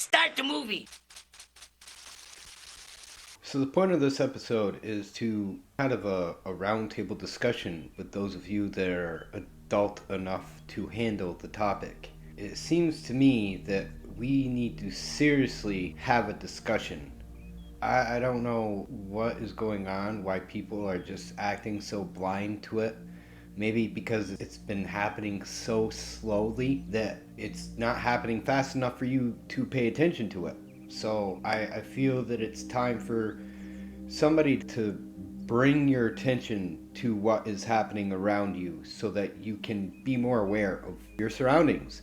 Start the movie. So the point of this episode is to kind of a roundtable discussion with those of you that are adult enough to handle the topic. It seems to me that we need to seriously have a discussion. I don't know what is going on, why people are just acting so blind to it. Maybe because it's been happening so slowly that it's not happening fast enough for you to pay attention to it. So I feel that it's time for somebody to bring your attention to what is happening around you so that you can be more aware of your surroundings.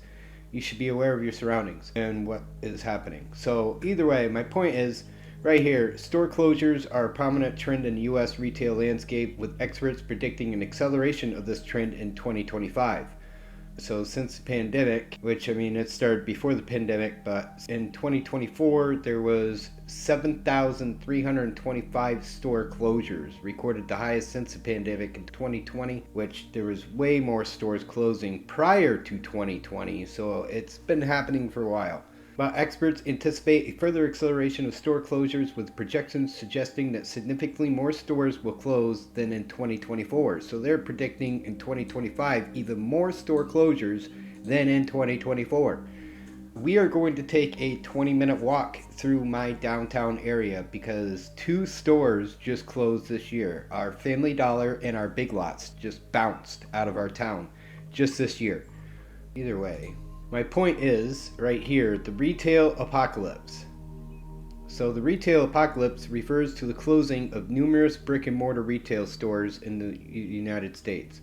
You should be aware of your surroundings and what is happening. So either way, my point is right here, store closures are a prominent trend in the US retail landscape, with experts predicting an acceleration of this trend in 2025. So since the pandemic, which I mean it started before the pandemic, but in 2024 there was 7,325 store closures, recorded the highest since the pandemic in 2020, which there was way more stores closing prior to 2020, so it's been happening for a while. But experts anticipate a further acceleration of store closures, with projections suggesting that significantly more stores will close than in 2024. So they're predicting in 2025 even more store closures than in 2024. We are going to take a 20-minute walk through my downtown area because two stores just closed this year. Our Family Dollar and our Big Lots just bounced out of our town just this year. Either way, my point is, right here, the retail apocalypse. So the retail apocalypse refers to the closing of numerous brick and mortar retail stores in the United States.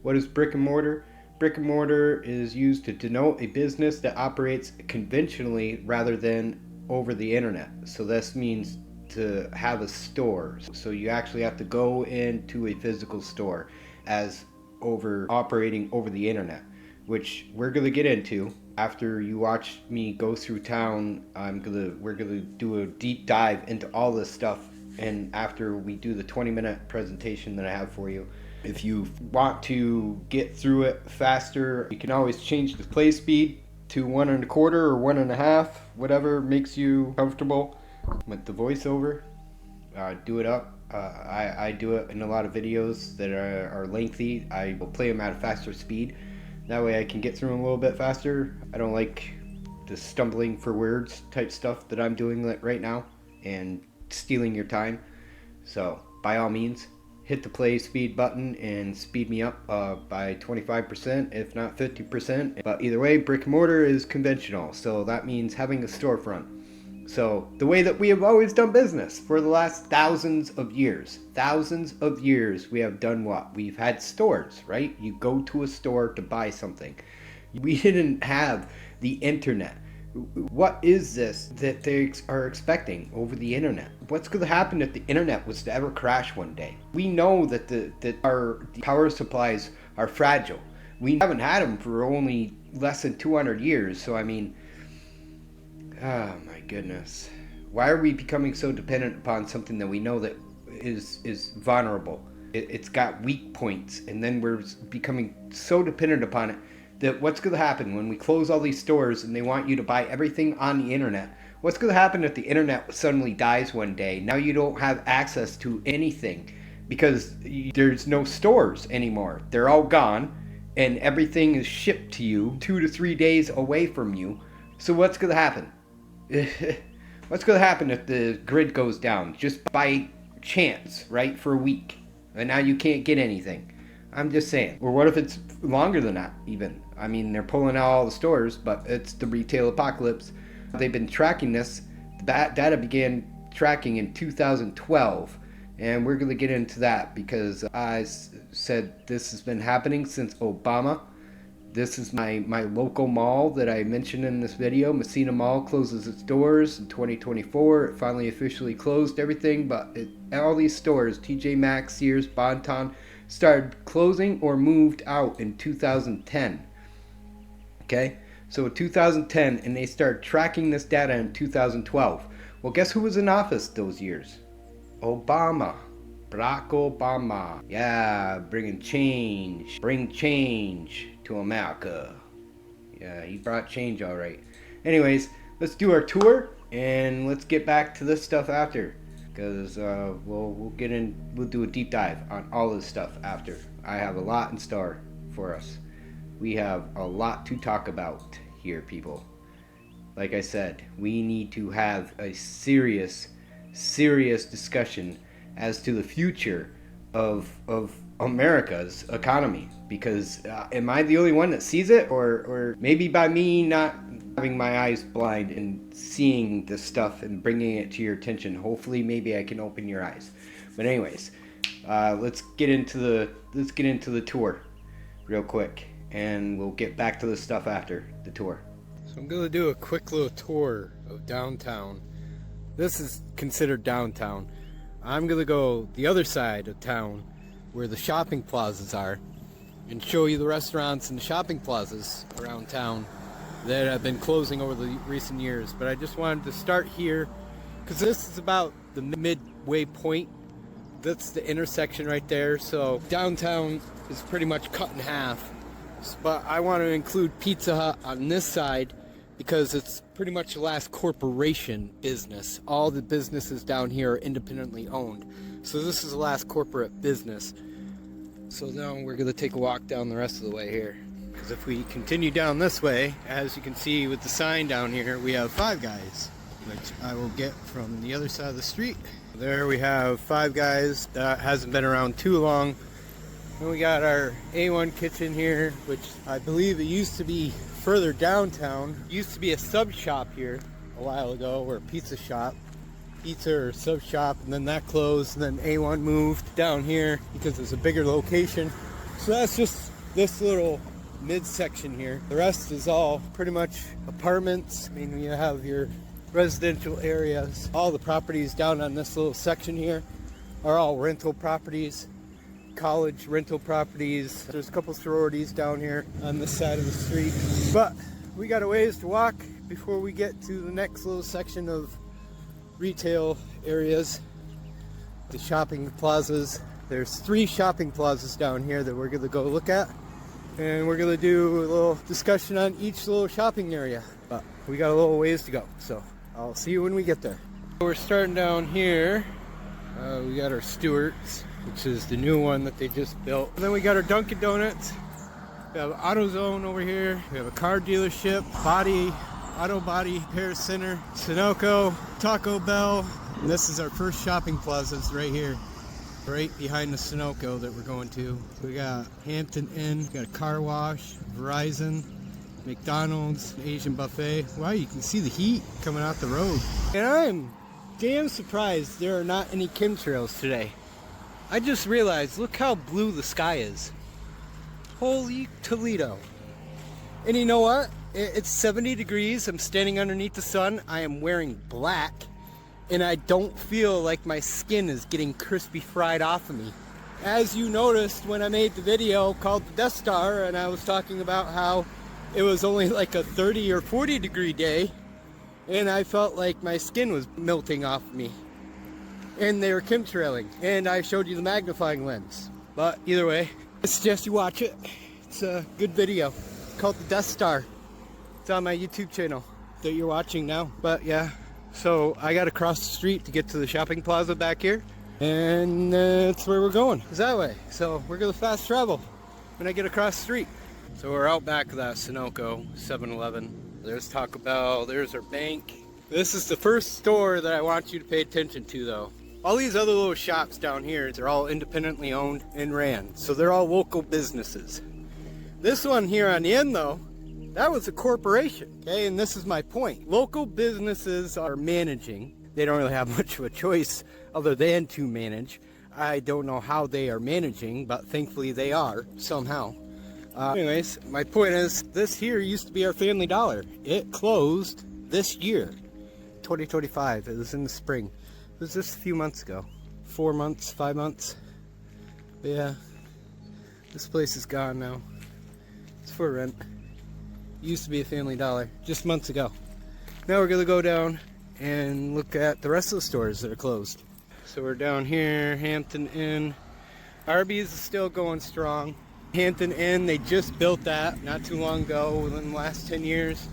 What is brick and mortar? Brick and mortar is used to denote a business that operates conventionally rather than over the internet. So this means to have a store. So you actually have to go into a physical store as over operating over the internet, which we're going to get into after you watch me go through town. We're going to do a deep dive into all this stuff, and after we do the 20-minute presentation that I have for you. If you want to get through it faster, you can always change the play speed to 1.25 or 1.5, whatever makes you comfortable with the voiceover. Do it up. I do it in a lot of videos that are lengthy. I will play them at a faster speed. That way I can get through them a little bit faster. I don't like the stumbling for words type stuff that I'm doing right now and stealing your time. So by all means, hit the play speed button and speed me up by 25%, if not 50%. But either way, brick and mortar is conventional. So that means having a storefront. So the way that we have always done business for the last thousands of years, we have done what? We've had stores, right? You go to a store to buy something. We didn't have the internet. What is this that they are expecting over the internet? What's going to happen if the internet was to ever crash one day? We know that our power supplies are fragile. We haven't had them for only less than 200 years. So I mean, oh my goodness. Why are we becoming so dependent upon something that we know that is vulnerable? It's got weak points, and then we're becoming so dependent upon it that what's going to happen when we close all these stores and they want you to buy everything on the internet? What's going to happen if the internet suddenly dies one day? Now you don't have access to anything because there's no stores anymore. They're all gone, and everything is shipped to you 2 to 3 days away from you. So what's going to happen? What's going to happen if the grid goes down just by chance, right, for a week, and now you can't get anything? I'm just saying. Or what if it's longer than that even? I mean, they're pulling out all the stores, but it's the retail apocalypse. They've been tracking this. That data began tracking in 2012, and we're going to get into that because I said this has been happening since Obama. This is my local mall that I mentioned in this video. Messina Mall closes its doors in 2024. It finally officially closed everything, but all these stores, TJ Maxx, Sears, Bon-Ton, started closing or moved out in 2010. Okay? So in 2010, and they started tracking this data in 2012. Well, guess who was in office those years? Obama. Barack Obama. Yeah, bring change to America. Yeah, he brought change all right. Anyways, let's do our tour and let's get back to this stuff after, because we'll do a deep dive on all this stuff after. I have a lot in store for us. We have a lot to talk about here, people. Like I said, we need to have a serious discussion as to the future of America's economy, because am I the only one that sees it, or maybe by me not having my eyes blind and seeing this stuff and bringing it to your attention, hopefully maybe I can open your eyes. But anyways, let's get into the tour real quick, and we'll get back to the stuff after the tour. So I'm gonna do a quick little tour of downtown. This is considered downtown. I'm gonna go the other side of town where the shopping plazas are and show you the restaurants and the shopping plazas around town that have been closing over the recent years. But I just wanted to start here because this is about the midway point. That's the intersection right there. So downtown is pretty much cut in half. But I want to include Pizza Hut on this side because it's pretty much the last corporation business. All the businesses down here are independently owned. So this is the last corporate business. So now we're going to take a walk down the rest of the way here. Because if we continue down this way, as you can see with the sign down here, we have Five Guys, which I will get from the other side of the street. There we have Five Guys. That hasn't been around too long. And we got our A1 kitchen here, which I believe it used to be further downtown. It used to be a sub shop here a while ago, or a pizza shop. Pizza or sub shop, and then that closed, and then A1 moved down here because it's a bigger location. So that's just this little midsection here. The rest is all pretty much apartments. I mean, you have your residential areas. All the properties down on this little section here are all rental properties, college rental properties. There's a couple sororities down here on this side of the street. But we got a ways to walk before we get to the next little section of retail areas, the shopping plazas. There's 3 shopping plazas down here that we're going to go look at, and we're going to do a little discussion on each little shopping area. But we got a little ways to go, so I'll see you when we get there. We're starting down here. We got our Stewart's, which is the new one that they just built. And then we got our Dunkin' Donuts. We have AutoZone over here. We have a car dealership, Auto Body Repair Center, Sunoco, Taco Bell. And this is our first shopping plazas right here, right behind the Sunoco that we're going to. So we got Hampton Inn, we got a car wash, Verizon, McDonald's, Asian buffet. Wow, you can see the heat coming out the road. And I'm damn surprised there are not any chemtrails today. I just realized, look how blue the sky is. Holy Toledo. And you know what? It's 70 degrees. I'm standing underneath the sun. I am wearing black. And I don't feel like my skin is getting crispy fried off of me. As you noticed when I made the video called the Death Star, and I was talking about how it was only like a 30 or 40 degree day, and I felt like my skin was melting off me. And they were chemtrailing. And I showed you the magnifying lens. But either way, I suggest you watch it. It's a good video. It's called the Death Star. It's on my YouTube channel that you're watching now. But yeah, so I got to cross the street to get to the shopping plaza back here. And that's where we're going, is that way. So we're going to fast travel when I get across the street. So we're out back of that Sunoco 7-Eleven. There's Taco Bell, there's our bank. This is the first store that I want you to pay attention to though. All these other little shops down here, they're all independently owned and ran. So they're all local businesses. This one here on the end though, that was a corporation, okay? And this is my point. Local businesses are managing. They don't really have much of a choice other than to manage. I don't know how they are managing, but thankfully they are somehow. Anyways, my point is, this here used to be our Family Dollar. It closed this year, 2025. It was in the spring. It was just a few months ago. 4 months, 5 months. But yeah, this place is gone now. It's for rent. Used to be a Family Dollar just months ago. Now we're gonna go down and look at the rest of the stores that are closed. So we're down here, Hampton Inn. Arby's is still going strong. Hampton Inn, they just built that not too long ago, within the last 10 years.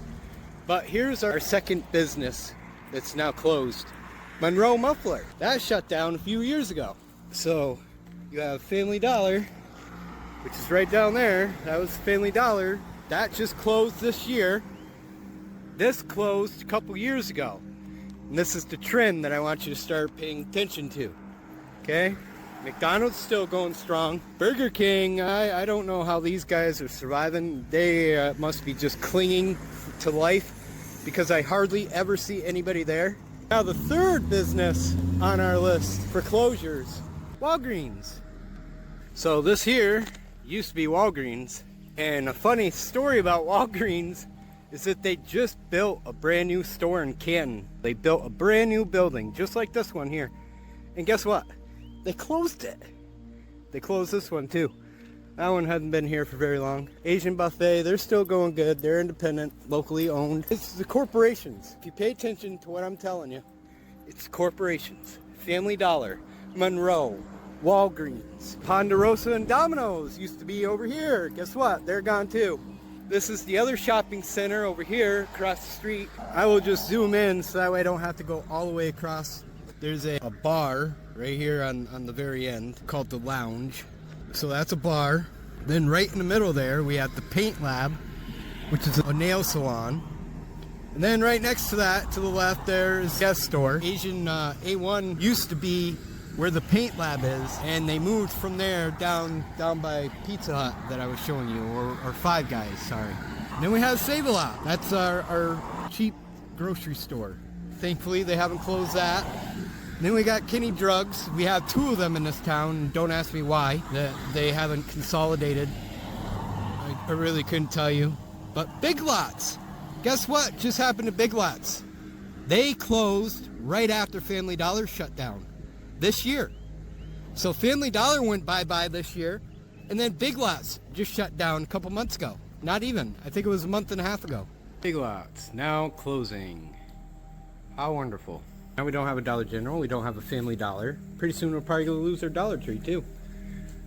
But here's our second business that's now closed. Monroe Muffler. That shut down a few years ago. So you have Family Dollar, which is right down there. That was Family Dollar. That just closed this year. This closed a couple years ago. And this is the trend that I want you to start paying attention to. Okay? McDonald's still going strong. Burger King, I don't know how these guys are surviving. They must be just clinging to life because I hardly ever see anybody there. Now the third business on our list for closures, Walgreens. So this here used to be Walgreens, and a funny story about Walgreens is that they just built a brand new store in Canton. They built a brand new building just like this one here, and guess what? They closed it. They closed this one too. That one hasn't been here for very long. Asian Buffet, they're still going good. They're independent, locally owned. It's the corporations. If you pay attention to what I'm telling you, it's corporations. Family Dollar, Monroe, Walgreens, Ponderosa, and Domino's used to be over here. Guess what? They're gone too. This is the other shopping center over here across the street. I will just zoom in so that way I don't have to go all the way across. There's a bar right here on the very end called The Lounge. So that's a bar. Then right in the middle there we have the Paint Lab, which is a nail salon. And then right next to that, to the left, there is Guest Store. Asian A1 used to be where the Paint Lab is, and they moved from there down by Pizza Hut that I was showing you, or Five Guys, sorry. And then we have Save-A-Lot. That's our cheap grocery store. Thankfully, they haven't closed that. Then we got Kinney Drugs. We have two of them in this town. Don't ask me why. They haven't consolidated. I really couldn't tell you. But Big Lots. Guess what just happened to Big Lots? They closed right after Family Dollar shut down this year. So Family Dollar went bye-bye this year. And then Big Lots just shut down a couple months ago. Not even. I think it was a month and a half ago. Big Lots now closing. How wonderful. Now we don't have a Dollar General, we don't have a Family Dollar. Pretty soon we're probably going to lose our Dollar Tree too.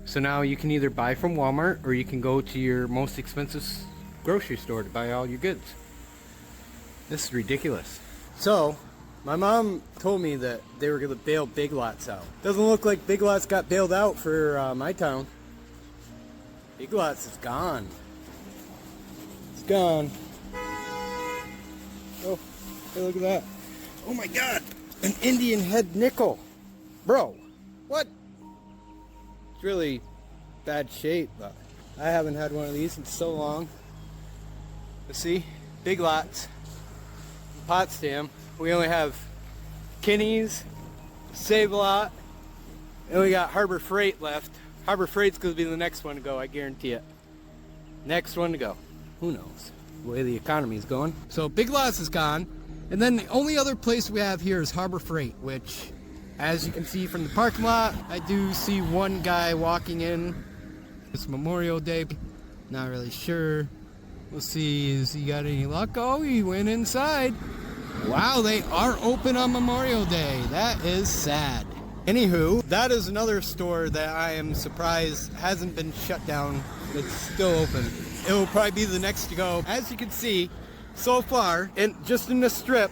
So now you can either buy from Walmart or you can go to your most expensive grocery store to buy all your goods. This is ridiculous. So, my mom told me that they were going to bail Big Lots out. Doesn't look like Big Lots got bailed out for my town. Big Lots is gone. It's gone. Oh, hey, look at that. Oh my God, an Indian head nickel. Bro, what? It's really bad shape, but I haven't had one of these in so long. But see, Big Lots, Potsdam, we only have Kinney's, Save-A-Lot, and we got Harbor Freight left. Harbor Freight's going to be the next one to go, I guarantee it. Next one to go. Who knows the way the economy is going. So Big Lots is gone. And then the only other place we have here is Harbor Freight, which, as you can see from the parking lot, I do see one guy walking in. It's Memorial Day. Not really sure. We'll see. Has he got any luck? Oh, he went inside. Wow, they are open on Memorial Day. That is sad. Anywho, that is another store that I am surprised hasn't been shut down. It's still open. It will probably be the next to go. As you can see, so far, and just in this strip,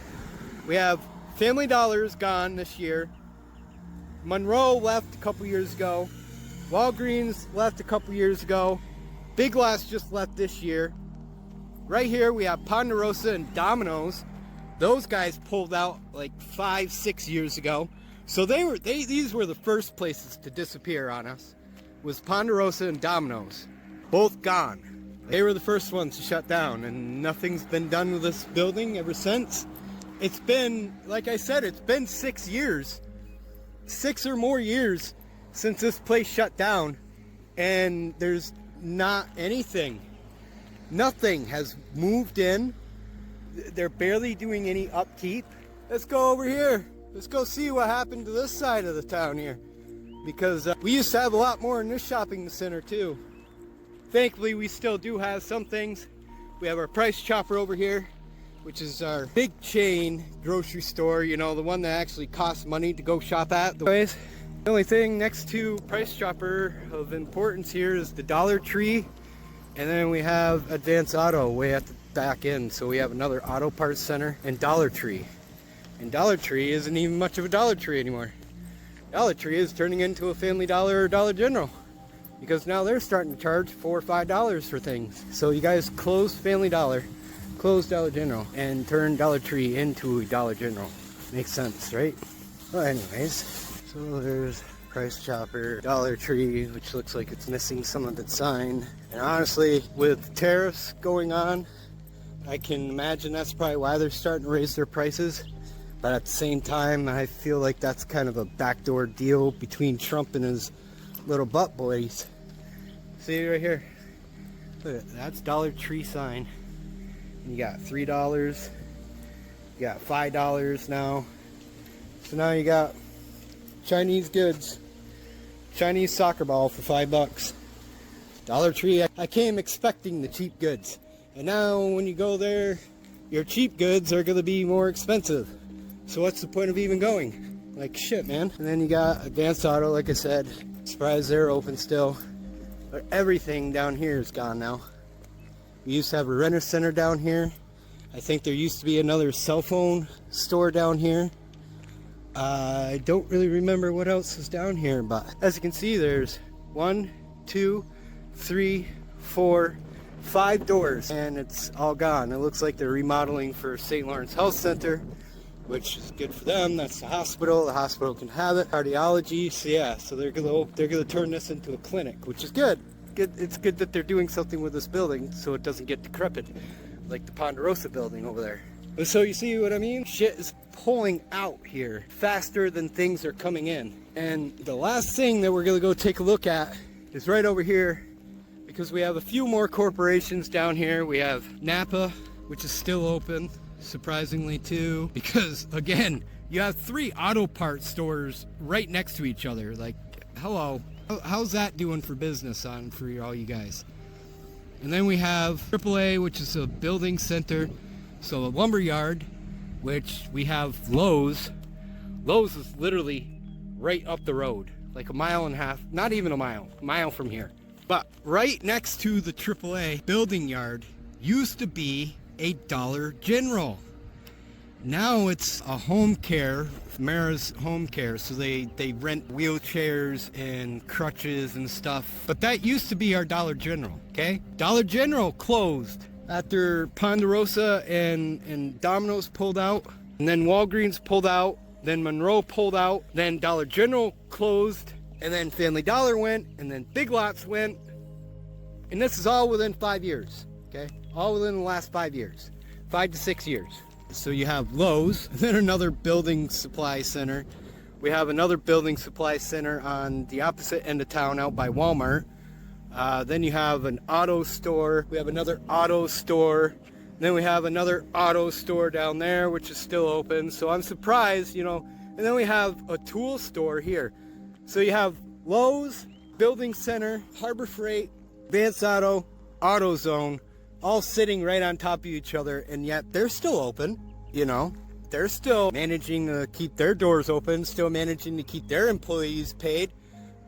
we have Family Dollar's gone this year. Monroe left a couple years ago. Walgreens left a couple years ago. Big Lots just left this year. Right here we have Ponderosa and Domino's. Those guys pulled out like 5-6 years ago. So these were the first places to disappear on us. Was Ponderosa and Domino's. Both gone. They were the first ones to shut down, and nothing's been done with this building ever since. It's been, like I said, it's been 6 years. 6 or more years since this place shut down, and there's not anything. Nothing has moved in. They're barely doing any upkeep. Let's go over here. Let's go see what happened to this side of the town here. Because we used to have a lot more in this shopping center too. Thankfully, we still do have some things. We have our Price Chopper over here, which is our big chain grocery store, you know, the one that actually costs money to go shop at. The only thing next to Price Chopper of importance here is the Dollar Tree, and then we have Advance Auto way at the back in. So we have another auto parts center and Dollar Tree. And Dollar Tree isn't even much of a Dollar Tree anymore. Dollar Tree is turning into a Family Dollar or Dollar General, because now they're starting to charge $4 or $5 for things. So you guys close Family Dollar, close Dollar General, and turn Dollar Tree into a Dollar General. Makes sense, right? Well, anyways, so there's Price Chopper, Dollar Tree, which looks like it's missing some of its sign. And honestly, with tariffs going on, I can imagine that's probably why they're starting to raise their prices. But at the same time, I feel like that's kind of a backdoor deal between Trump and his little butt boys. See right here? Look at that, that's Dollar Tree sign. And you got $3, you got $5 now. So now you got Chinese goods, Chinese soccer ball for $5. Dollar Tree, I came expecting the cheap goods. And now when you go there, your cheap goods are gonna be more expensive. So what's the point of even going? Like shit, man. And then you got Advanced Auto, like I said. Surprised they're open still. But everything down here is gone now. We used to have a renter center down here. I think there used to be another cell phone store down here. I don't really remember what else is down here, but as you can see, there's 1, 2, 3, 4, 5 doors, and it's all gone. It looks like they're remodeling for St. Lawrence Health Center, which is good for them. That's the hospital. The hospital can have it. Cardiology. So yeah, so they're gonna turn this into a clinic, which is good. It's good that they're doing something with this building so it doesn't get decrepit, like the Ponderosa building over there. So you see what I mean? Shit is pulling out here faster than things are coming in. And the last thing that we're gonna go take a look at is right over here, because we have a few more corporations down here. We have Napa, which is still open. Surprisingly too, because again, you have 3 auto parts stores right next to each other. Like, hello, how's that doing for business for all you guys? And then we have AAA, which is a building center, so a lumber yard, which we have Lowe's. Lowe's is literally right up the road, like a mile and a half, not even a mile from here. But right next to the AAA building yard used to be a Dollar General. Now it's a home care, Mara's Home Care, so they rent wheelchairs and crutches and stuff. But that used to be our Dollar General, okay? Dollar General closed after Ponderosa and Domino's pulled out, and then Walgreens pulled out, then Monroe pulled out, then Dollar General closed, and then Family Dollar went, and then Big Lots went. And this is all within 5 years, okay? All within the last 5 years, 5 to 6 years. So you have Lowe's, and then another building supply center. We have another building supply center on the opposite end of town out by Walmart. Then you have an auto store. We have another auto store. Then we have another auto store down there, which is still open. So I'm surprised, you know. And then we have a tool store here. So you have Lowe's, Building Center, Harbor Freight, Advanced Auto, AutoZone, all sitting right on top of each other, and yet they're still open, you know. They're still managing to keep their doors open, still managing to keep their employees paid.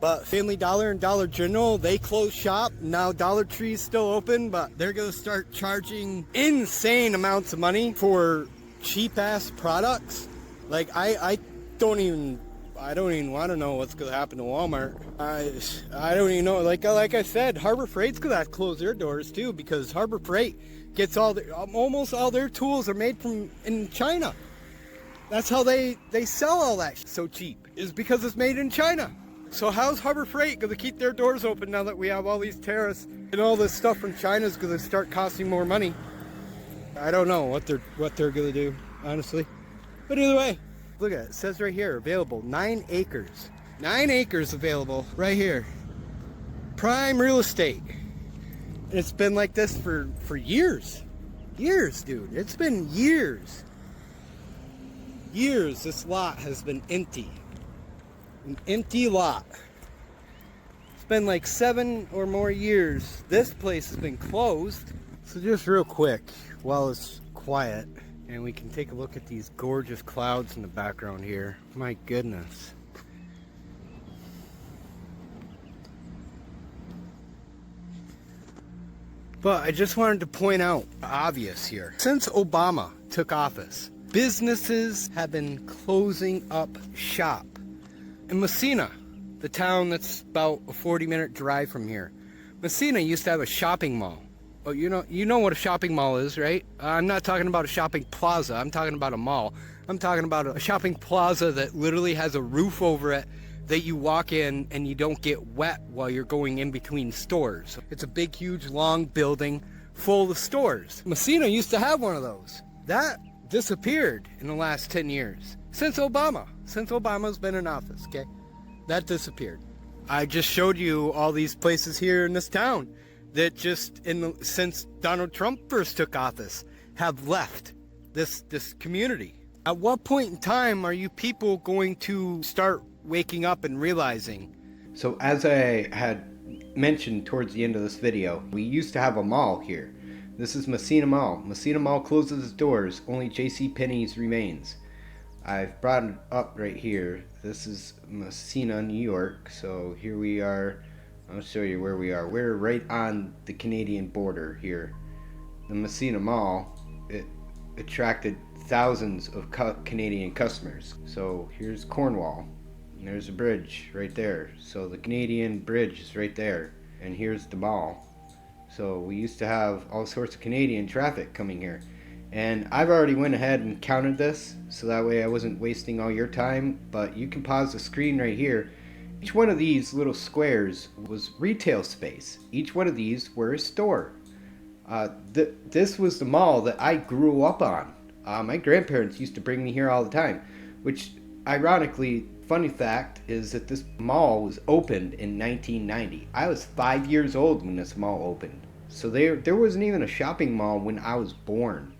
But Family Dollar and Dollar General, they closed shop. Now Dollar Tree is still open, but they're going to start charging insane amounts of money for cheap-ass products. Like, I don't even want to know what's going to happen to Walmart. I don't even know. Like I said, Harbor Freight's going to have to close their doors too, because Harbor Freight gets almost all their tools are made in China. That's how they sell all that so cheap, is because it's made in China. So how's Harbor Freight going to keep their doors open now that we have all these tariffs and all this stuff from China is going to start costing more money? I don't know what they're going to do, honestly. But either way, look at it. It says right here, available 9 acres. 9 acres available right here. Prime real estate. And it's been like this for years. Years, dude. It's been years. Years this lot has been empty. An empty lot. It's been like 7 or more years. This place has been closed. So just real quick, while it's quiet, and we can take a look at these gorgeous clouds in the background here. My goodness. But I just wanted to point out the obvious here. Since Obama took office, businesses have been closing up shop. In Messina, the town that's about a 40-minute drive from here, Messina used to have a shopping mall. Oh, you know what a shopping mall is, right? I'm not talking about a shopping plaza. I'm talking about a mall. I'm talking about a shopping plaza that literally has a roof over it that you walk in and you don't get wet while you're going in between stores. It's a big, huge, long building full of stores. Messina used to have one of those. That disappeared in the last 10 years. Since Obama. Since Obama's been in office, okay? That disappeared. I just showed you all these places here in this town that just since Donald Trump first took office have left this community. At what point in time are you people going to start waking up and realizing? So as I had mentioned towards the end of this video, we used to have a mall here. This is Messina Mall. Messina Mall closes its doors, only JCPenney's remains. I've brought it up right here. This is Messina, New York. So here we are. I'll show you where we are. We're right on the Canadian border here. The Messina Mall, it attracted thousands of Canadian customers. So here's Cornwall. And there's a bridge right there. So the Canadian bridge is right there. And here's the mall. So we used to have all sorts of Canadian traffic coming here. And I've already went ahead and counted this, so that way I wasn't wasting all your time. But you can pause the screen right here. Each one of these little squares was retail space. Each one of these were a store. This was the mall that I grew up on. My grandparents used to bring me here all the time, which ironically, funny fact is that this mall was opened in 1990. I was 5 years old when this mall opened. So there wasn't even a shopping mall when I was born.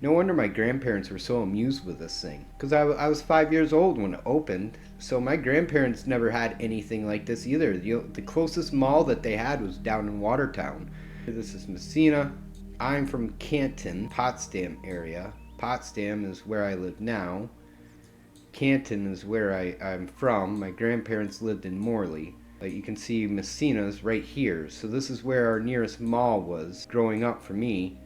No wonder my grandparents were so amused with this thing. Because I was 5 years old when it opened. So my grandparents never had anything like this either. The closest mall that they had was down in Watertown. This is Messina. I'm from Canton, Potsdam area. Potsdam is where I live now. Canton is where I'm from. My grandparents lived in Morley. But you can see Messina's right here. So this is where our nearest mall was growing up for me.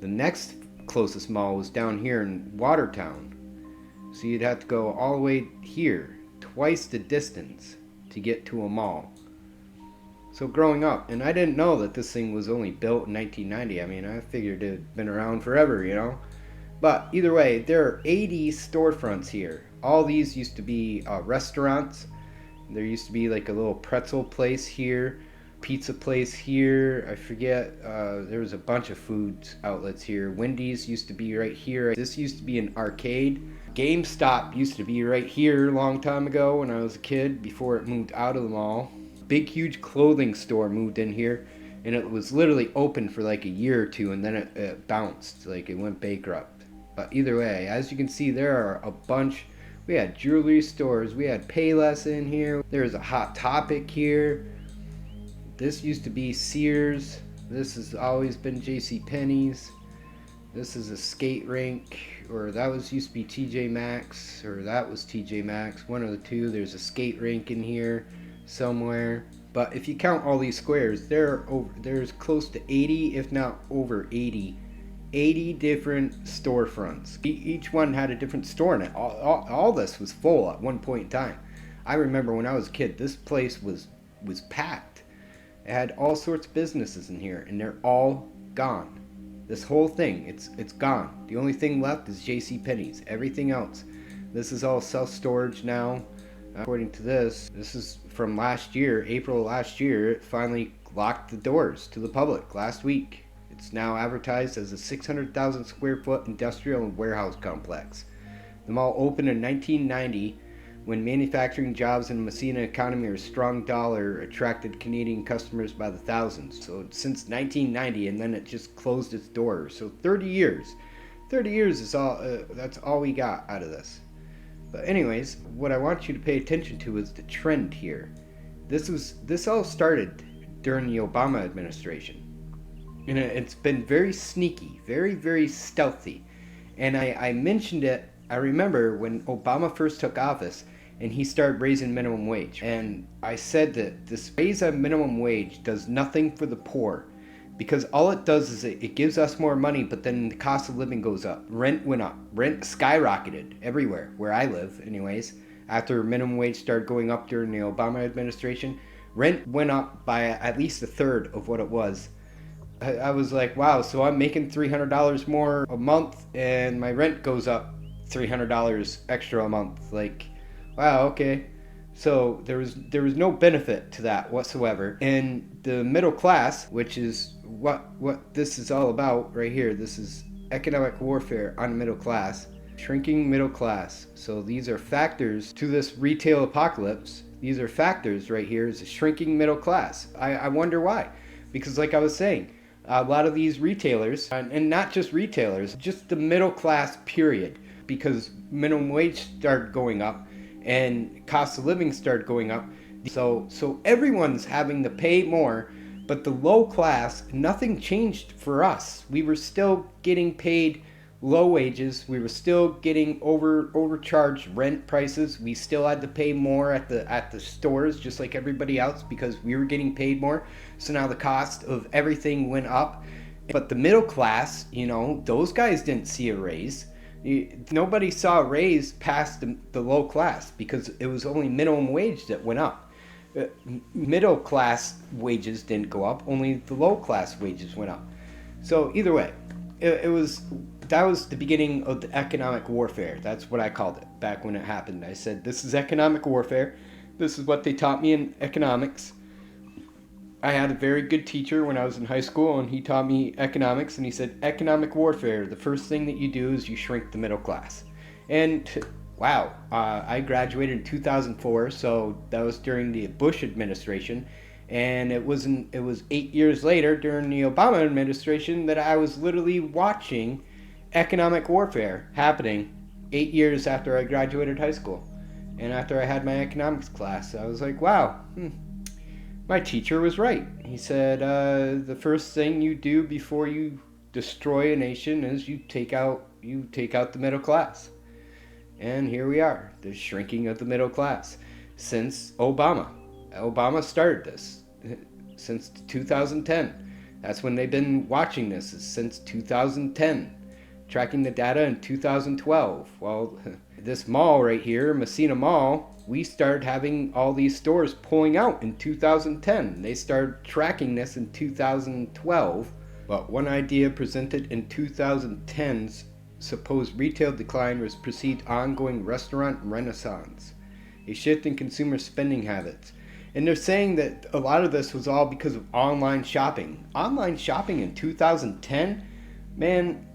The next closest mall was down here in Watertown. So you'd have to go all the way here, twice the distance to get to a mall. So growing up, and I didn't know that this thing was only built in 1990. I mean, I figured it had been around forever, you know. But either way, there are 80 storefronts here. All these used to be restaurants. There used to be like a little pretzel place here, pizza place here. I forget, there was a bunch of food outlets here. Wendy's used to be right here. This used to be an arcade. GameStop used to be right here a long time ago when I was a kid, before it moved out of the mall. Big huge clothing store moved in here, and it was literally open for like a year or two, and then it bounced, like it went bankrupt. But either way, as you can see, there are a bunch. We had jewelry stores, we had Payless in here, there's a Hot Topic here. This used to be Sears. This has always been JCPenney's. This is a skate rink, or that used to be TJ Maxx, or that was TJ Maxx, one of the two. There's a skate rink in here somewhere. But if you count all these squares, there's close to 80, if not over 80 different storefronts. Each one had a different store in it. All this was full at one point in time. I remember when I was a kid, this place was packed. It had all sorts of businesses in here, and they're all gone. This whole thing, it's gone. The only thing left is JCPenney's. Everything else, this is all self-storage now. According to this is from last year, April last year. It finally locked the doors to the public last week. It's now advertised as a 600,000 square foot industrial and warehouse complex. The mall opened in 1990 when manufacturing jobs in the Messina economy or a strong dollar attracted Canadian customers by the thousands. So since 1990, and then it just closed its doors. So 30 years. 30 years is all. That's all we got out of this. But anyways, what I want you to pay attention to is the trend here. This all started during the Obama administration. And it's been very sneaky, very, very stealthy. And I mentioned it, I remember when Obama first took office and he started raising minimum wage. And I said that this raise of minimum wage does nothing for the poor. because all it does is it gives us more money, but then the cost of living goes up. Rent went up. Rent skyrocketed everywhere where I live, anyways. After minimum wage started going up during the Obama administration, rent went up by at least a third of what it was. I was like, wow, so I'm making $300 more a month and my rent goes up $300 extra a month. Like, wow, okay. So there was no benefit to that whatsoever. And the middle class, which is what this is all about right here. This is economic warfare on the middle class. Shrinking middle class. So these are factors to this retail apocalypse. These are factors right here is a shrinking middle class. I wonder why. Because like I was saying, a lot of these retailers, and not just retailers, just the middle class period, because minimum wage started going up and cost of living started going up. So everyone's having to pay more, but the low class, nothing changed for us. We were still getting paid low wages. We were still getting overcharged rent prices. We still had to pay more at the stores just like everybody else because we were getting paid more. So now the cost of everything went up. But the middle class, those guys didn't see a raise. Nobody saw a raise past the low class because it was only minimum wage that went up. Middle class wages didn't go up, only the low class wages went up. So either way, that was the beginning of the economic warfare. That's what I called it back when it happened. I said, this is economic warfare. This is what they taught me in economics. I had a very good teacher when I was in high school, and he taught me economics, and he said, economic warfare, the first thing that you do is you shrink the middle class. And wow, I graduated in 2004, so that was during the Bush administration. And it was 8 years later during the Obama administration that I was literally watching economic warfare happening 8 years after I graduated high school. And after I had my economics class, I was like, wow, my teacher was right. He said, the first thing you do before you destroy a nation is you take out the middle class. And here we are, the shrinking of the middle class since Obama. Obama started this since 2010. That's when they've been watching this, is since 2010. Tracking the data in 2012. Well, this mall right here, Messina Mall, we started having all these stores pulling out in 2010. They started tracking this in 2012. But one idea presented in 2010's supposed retail decline was perceived ongoing restaurant renaissance, a shift in consumer spending habits. And they're saying that a lot of this was all because of online shopping. Online shopping in 2010? Man,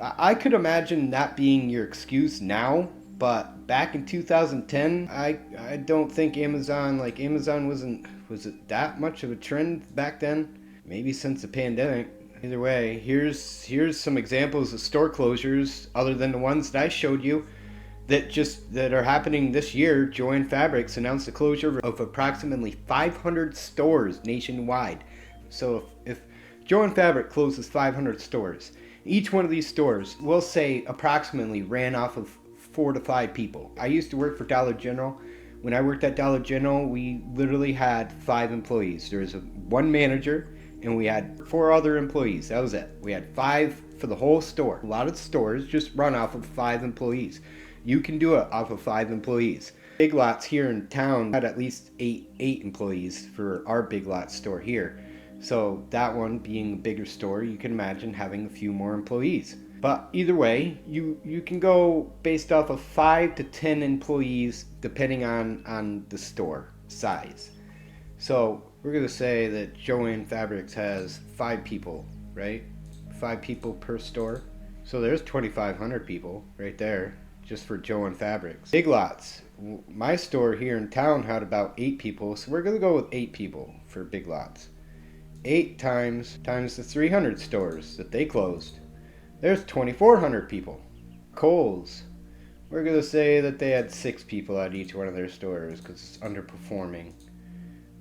I could imagine that being your excuse now, but back in 2010, I don't think Amazon was it that much of a trend back then? Maybe since the pandemic. Either way, here's some examples of store closures other than the ones that I showed you that are happening this year. Joann Fabrics announced the closure of approximately 500 stores nationwide. So if Joann Fabric closes 500 stores, each one of these stores, we'll say approximately ran off of 4 to 5 people. I used to work for Dollar General. When I worked at Dollar General, we literally had 5 employees. There was one manager, and we had 4 other employees. That was it. We had 5 for the whole store. A lot of stores just run off of 5 employees. You can do it off of 5 employees. Big Lots here in town had at least 8 employees for our Big Lots store here. So that one being a bigger store, you can imagine having a few more employees. But either way, you can go based off of 5 to 10 employees depending on the store size. So we're going to say that Joann Fabrics has 5 people, right? 5 people per store. So there's 2,500 people right there just for Joann Fabrics. Big Lots. My store here in town had about 8 people, so we're going to go with 8 people for Big Lots. 8 times the 300 stores that they closed. There's 2,400 people. Kohl's. We're going to say that they had 6 people at each one of their stores because it's underperforming.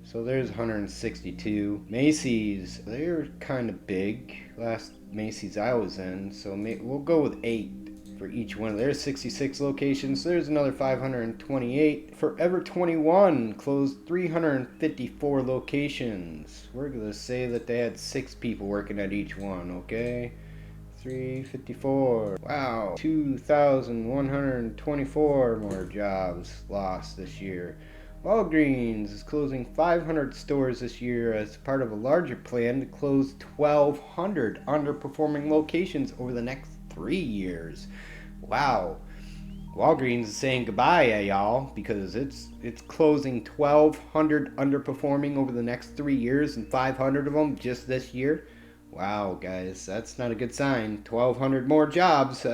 So there's 162. Macy's, they're kind of big. Last Macy's I was in, so we'll go with 8. for each one of their 66 locations. There's another 528. Forever 21 closed 354 locations. We're going to say that they had 6 people working at each one, okay? 354. Wow. 2,124 more jobs lost this year. Walgreens is closing 500 stores this year as part of a larger plan to close 1,200 underperforming locations over the next 3 years. Wow. Walgreens is saying goodbye, y'all, because it's closing 1,200 underperforming over the next 3 years and 500 of them just this year. Wow, guys, that's not a good sign. 1,200 more jobs.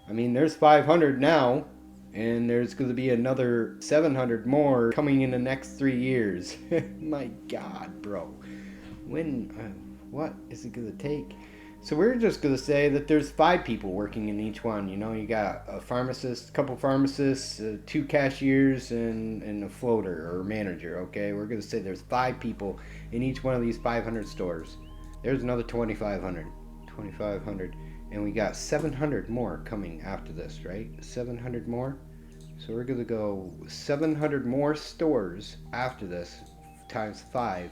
There's 500 now, and there's going to be another 700 more coming in the next 3 years. My God, bro. What is it going to take? So we're just going to say that there's 5 people working in each one. You know, you got a pharmacist, a couple pharmacists, 2 cashiers, and a floater or manager, okay? We're going to say there's 5 people in each one of these 500 stores. There's another 2,500, and we got 700 more coming after this, right? 700 more. So we're gonna go 700 more stores after this times 5.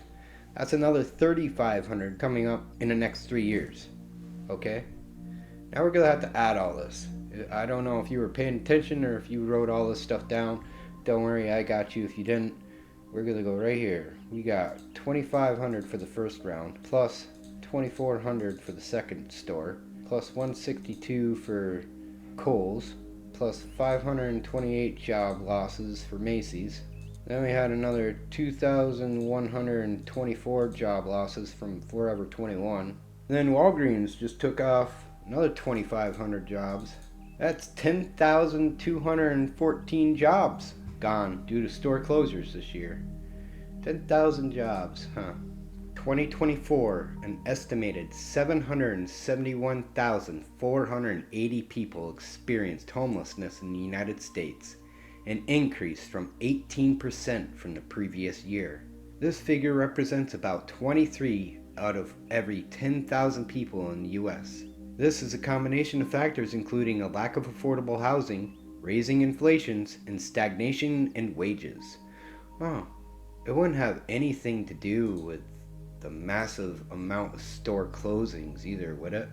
That's another 3,500 coming up in the next 3 years. Okay. Now we're gonna have to add all this. I don't know if you were paying attention or if you wrote all this stuff down. Don't worry, I got you. If you didn't, we're gonna go right here. We got 2,500 for the first round, plus 2,400 for the second store, plus 162 for Kohl's, plus 528 job losses for Macy's. Then we had another 2,124 job losses from Forever 21. Then Walgreens just took off another 2,500 jobs. That's 10,214 jobs gone due to store closures this year. 10,000 jobs, huh? 2024, an estimated 771,480 people experienced homelessness in the United States, an increase from 18% from the previous year. This figure represents about 23 out of every 10,000 people in the U.S. This is a combination of factors including a lack of affordable housing, raising inflations, and stagnation in wages. Oh, it wouldn't have anything to do with the massive amount of store closings either, would it?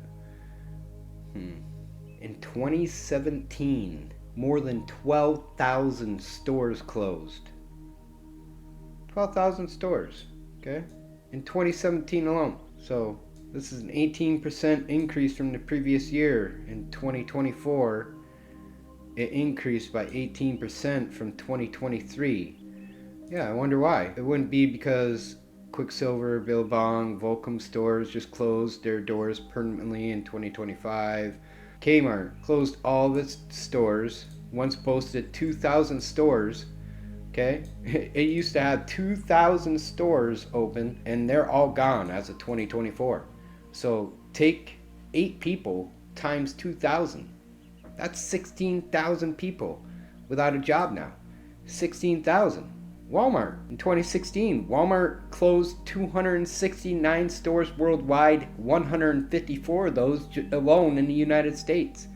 In 2017, more than 12,000 stores closed. 12,000 stores, okay? In 2017 alone. So this is an 18% increase from the previous year. In 2024, it increased by 18% from 2023. Yeah, I wonder why. It wouldn't be because Quicksilver, Billabong, Volcom stores just closed their doors permanently in 2025. Kmart closed all of its stores. Once boasted 2,000 stores. Okay? It used to have 2,000 stores open, and they're all gone as of 2024. So take 8 people times 2,000. That's 16,000 people without a job now. 16,000. Walmart. In 2016, Walmart closed 269 stores worldwide, 154 of those alone in the United States.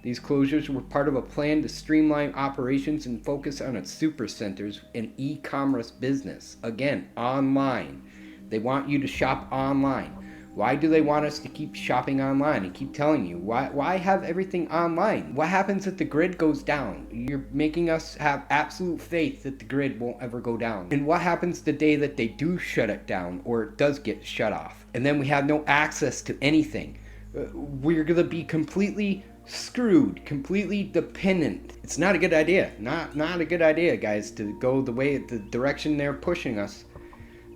These closures were part of a plan to streamline operations and focus on its supercenters and e-commerce business. Again, online. They want you to shop online. Why do they want us to keep shopping online and keep telling you? Why have everything online? What happens if the grid goes down? You're making us have absolute faith that the grid won't ever go down. And what happens the day that they do shut it down or it does get shut off? And then we have no access to anything. We're going to be completely screwed, completely dependent. It's not a good idea. Not a good idea, guys, to go the direction they're pushing us.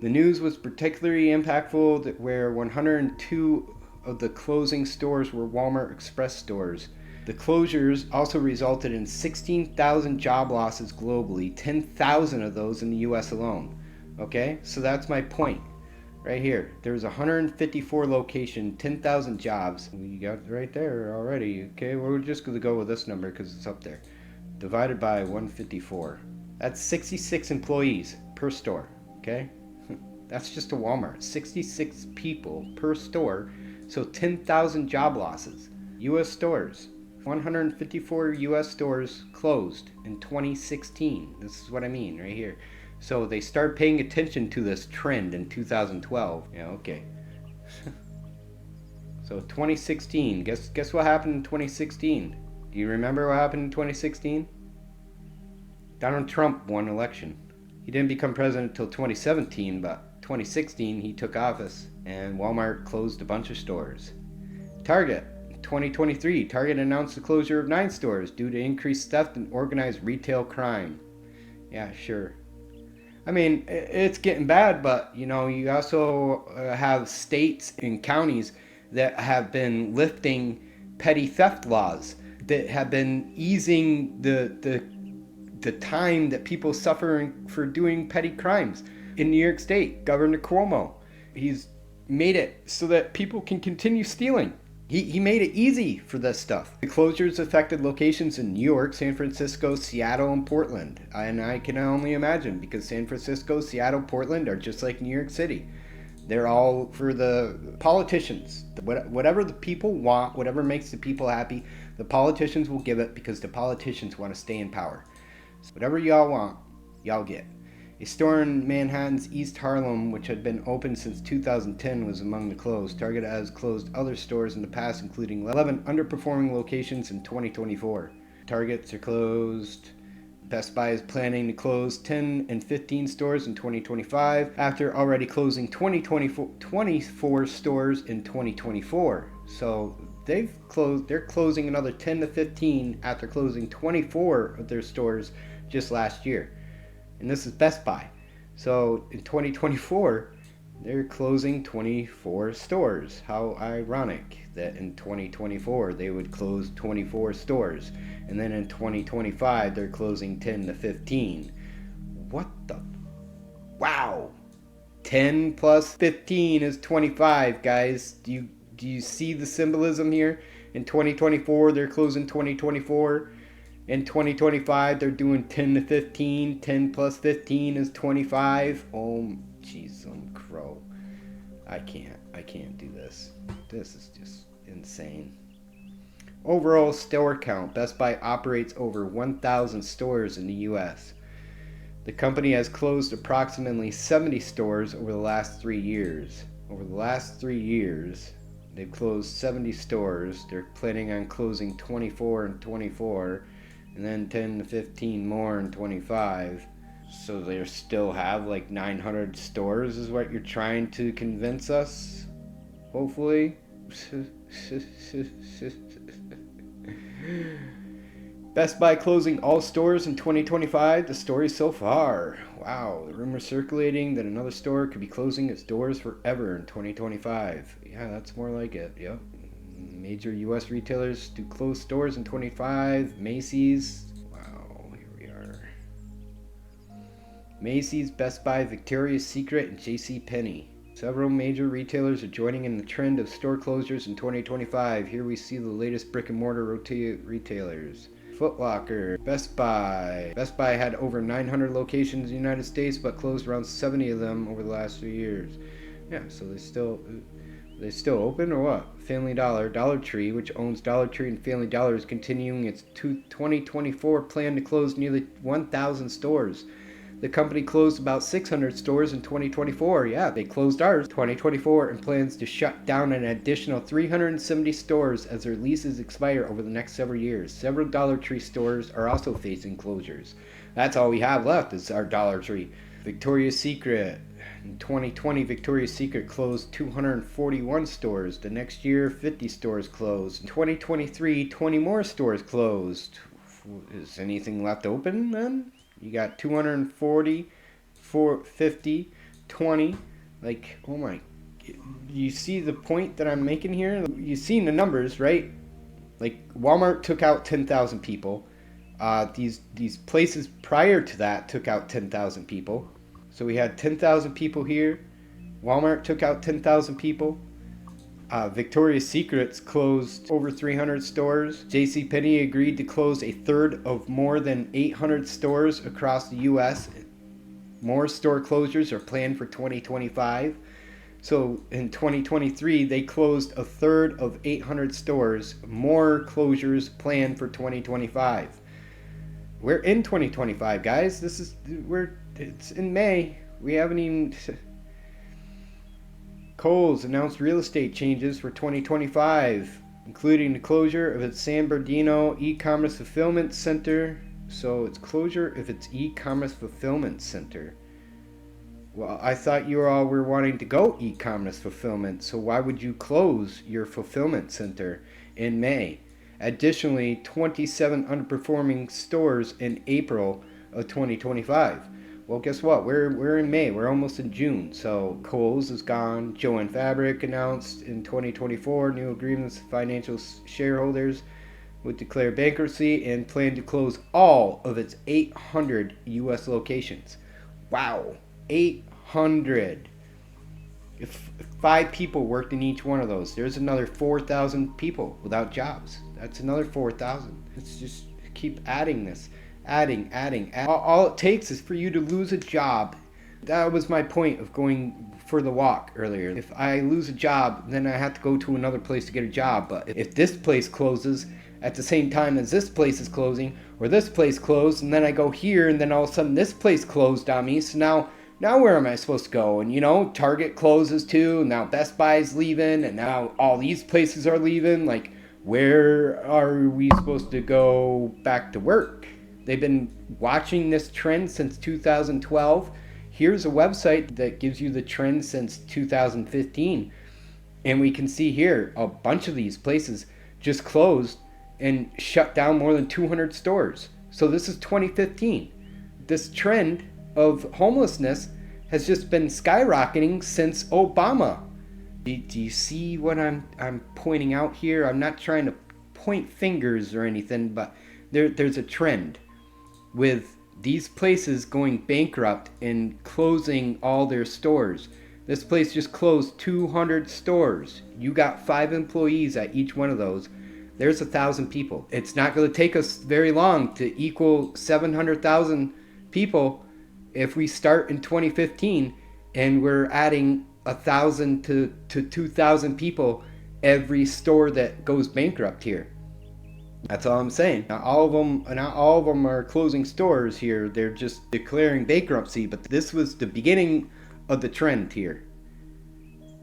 The news was particularly impactful where 102 of the closing stores were Walmart Express stores. The closures also resulted in 16,000 job losses globally, 10,000 of those in the US alone. Okay, so that's my point right here. There's 154 location, 10,000 jobs. We got it right there already. Okay, we're just going to go with this number because it's up there. Divided by 154. That's 66 employees per store. Okay. That's just a Walmart. 66 people per store, so 10,000 job losses. U.S. stores. 154 U.S. stores closed in 2016. This is what I mean right here. So they started paying attention to this trend in 2012. Yeah, okay. So 2016. Guess what happened in 2016? Do you remember what happened in 2016? Donald Trump won election. He didn't become president until 2017, but 2016 he took office, and Walmart closed a bunch of stores. Target. 2023, Target announced the closure of 9 stores due to increased theft and organized retail crime. Yeah, sure. I mean, it's getting bad, but you also have states and counties that have been lifting petty theft laws, that have been easing the time that people suffer for doing petty crimes. In New York State, Governor Cuomo, he's made it so that people can continue stealing. He made it easy for this stuff. The closures affected locations in New York, San Francisco, Seattle, and Portland. And I can only imagine, because San Francisco, Seattle, Portland are just like New York City. They're all for the politicians. Whatever the people want, whatever makes the people happy, the politicians will give it, because the politicians want to stay in power. So whatever y'all want, y'all get. A store in Manhattan's East Harlem, which had been open since 2010, was among the closed. Target has closed other stores in the past, including 11 underperforming locations in 2024. Targets are closed. Best Buy is planning to close 10 and 15 stores in 2025 after already closing 24 stores in 2024. So they're closing another 10 to 15 after closing 24 of their stores just last year. And this is Best Buy. So in 2024, they're closing 24 stores. How ironic that in 2024 they would close 24 stores. And then in 2025, they're closing 10 to 15. What the? Wow. 10 plus 15 is 25, guys. Do you see the symbolism here? In 2024, they're closing 2024. In 2025, they're doing 10 to 15. 10 plus 15 is 25. Oh, jeez, crow. I can't do this. This is just insane. Overall store count. Best Buy operates over 1,000 stores in the U.S. The company has closed approximately 70 stores over the last 3 years. Over the last 3 years, they've closed 70 stores. They're planning on closing 24 in 24. And then 10 to 15 more in 25. So they still have like 900 stores is what you're trying to convince us? Hopefully. Best Buy closing all stores in 2025. The story so far. Wow, the rumor circulating that another store could be closing its doors forever in 2025. Yeah, that's more like it. Yep. Major U.S. retailers to close stores in 25. Macy's. Wow, here we are. Macy's, Best Buy, Victoria's Secret, and JCPenney. Several major retailers are joining in the trend of store closures in 2025. Here we see the latest brick-and-mortar retailers. Foot Locker, Best Buy. Best Buy had over 900 locations in the United States, but closed around 70 of them over the last 3 years. Yeah, so they still open or what? Family Dollar, Dollar Tree, which owns Dollar Tree and Family Dollar, is continuing its 2024 plan to close nearly 1,000 stores. The company closed about 600 stores in 2024. Yeah, they closed ours 2024 and plans to shut down an additional 370 stores as their leases expire over the next several years. Several Dollar Tree stores are also facing closures. That's all we have left is our Dollar Tree. Victoria's Secret. In 2020, Victoria's Secret closed 241 stores. The next year, 50 stores closed. In 2023, 20 more stores closed. Is anything left open then? You got 240, 50, 20. Like, oh my. You see the point that I'm making here? You've seen the numbers, right? Like, Walmart took out 10,000 people. These places prior to that took out 10,000 people. So we had 10,000 people here. Walmart took out 10,000 people. Victoria's Secret's closed over 300 stores. JCPenney agreed to close a third of more than 800 stores across the U.S. More store closures are planned for 2025. So in 2023, they closed a third of 800 stores. More closures planned for 2025. We're in 2025, guys. It's in May. We haven't even. Kohl's announced real estate changes for 2025, including the closure of its San Bernardino e-commerce fulfillment center. So it's closure of its e-commerce fulfillment center. Well, I thought you all were wanting to go e-commerce fulfillment, so why would you close your fulfillment center in May? Additionally, 27 underperforming stores in April of 2025. Well, guess what? We're in May. We're almost in June. So Kohl's is gone. Joann Fabric announced in 2024 new agreements with financial shareholders would declare bankruptcy and plan to close all of its 800 U.S. locations. Wow. 800. If 5 people worked in each one of those, there's another 4,000 people without jobs. That's another 4,000. It's just keep adding this. Adding. All it takes is for you to lose a job. That was my point of going for the walk earlier. If I lose a job, then I have to go to another place to get a job. But if this place closes at the same time as this place is closing, or this place closed, and then I go here, and then all of a sudden this place closed on me, so now where am I supposed to go? And Target closes too, and now Best Buy's leaving, and now all these places are leaving. Like, where are we supposed to go back to work? They've been watching this trend since 2012. Here's a website that gives you the trend since 2015. And we can see here a bunch of these places just closed and shut down more than 200 stores. So this is 2015. This trend of homelessness has just been skyrocketing since Obama. Do you see what I'm pointing out here? I'm not trying to point fingers or anything, but there's a trend with these places going bankrupt and closing all their stores. This place just closed 200 stores. You got 5 employees at each one of those. There's 1,000 people. It's not going to take us very long to equal 700,000 people if we start in 2015 and we're adding 1,000 to 2,000 people every store that goes bankrupt here. That's all I'm saying. Not all of them are closing stores here. They're just declaring bankruptcy. But this was the beginning of the trend here.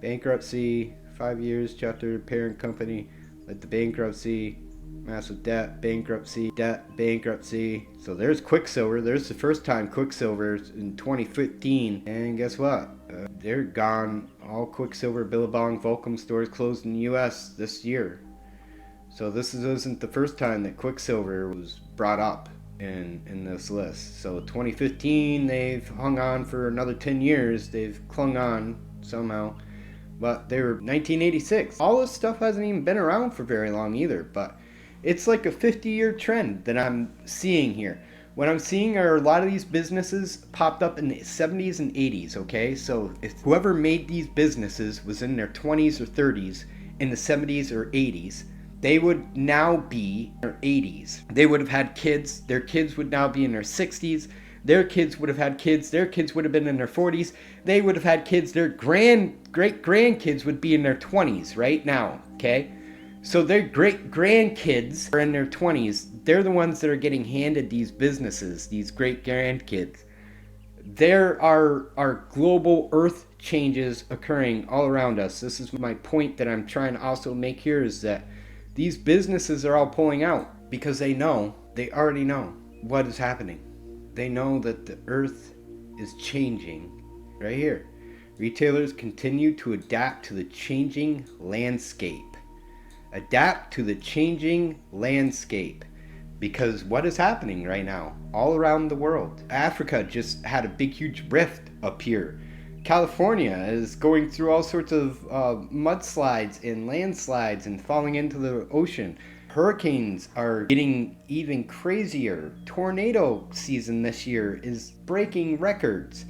Bankruptcy, 5 years, chapter parent company led to bankruptcy, massive debt, bankruptcy. So there's Quicksilver. There's the first time Quicksilver in 2015. And guess what? They're gone. All Quicksilver, Billabong, Volcom stores closed in the U.S. this year. So this isn't the first time that Quicksilver was brought up in this list. So 2015, they've hung on for another 10 years. They've clung on somehow. But they were 1986. All this stuff hasn't even been around for very long either. But it's like a 50-year trend that I'm seeing here. What I'm seeing are a lot of these businesses popped up in the 70s and 80s, okay? So if whoever made these businesses was in their 20s or 30s in the 70s or 80s, they would now be in their 80s. They would have had kids. Their kids would now be in their 60s. Their kids would have had kids. Their kids would have been in their 40s. They would have had kids. Their great-grandkids would be in their 20s right now, okay? So their great-grandkids are in their 20s. They're the ones that are getting handed these businesses, these great-grandkids. There are global earth changes occurring all around us. This is my point that I'm trying to also make here, is that these businesses are all pulling out because they already know what is happening. They know that the earth is changing. Right here. Retailers continue to adapt to the changing landscape. Adapt to the changing landscape. Because what is happening right now all around the world? Africa just had a big, huge rift appear. California is going through all sorts of mudslides and landslides and falling into the ocean. Hurricanes are getting even crazier. Tornado season this year is breaking records.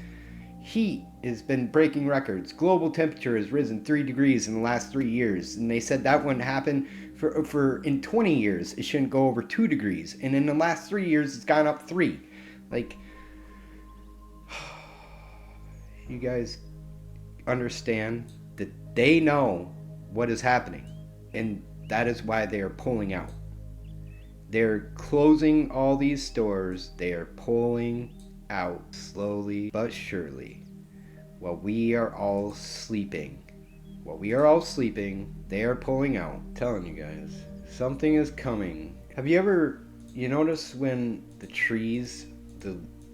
Heat has been breaking records. Global temperature has risen 3 degrees in the last 3 years. And they said that wouldn't happen for in 20 years. It shouldn't go over 2 degrees. And in the last 3 years, it's gone up 3. Like, you guys understand They know what is happening, and that is why they are pulling out. They're closing all these stores. They are pulling out slowly but surely. While we are all sleeping. They are pulling out. I'm telling you guys, something is coming. Have you notice when the trees,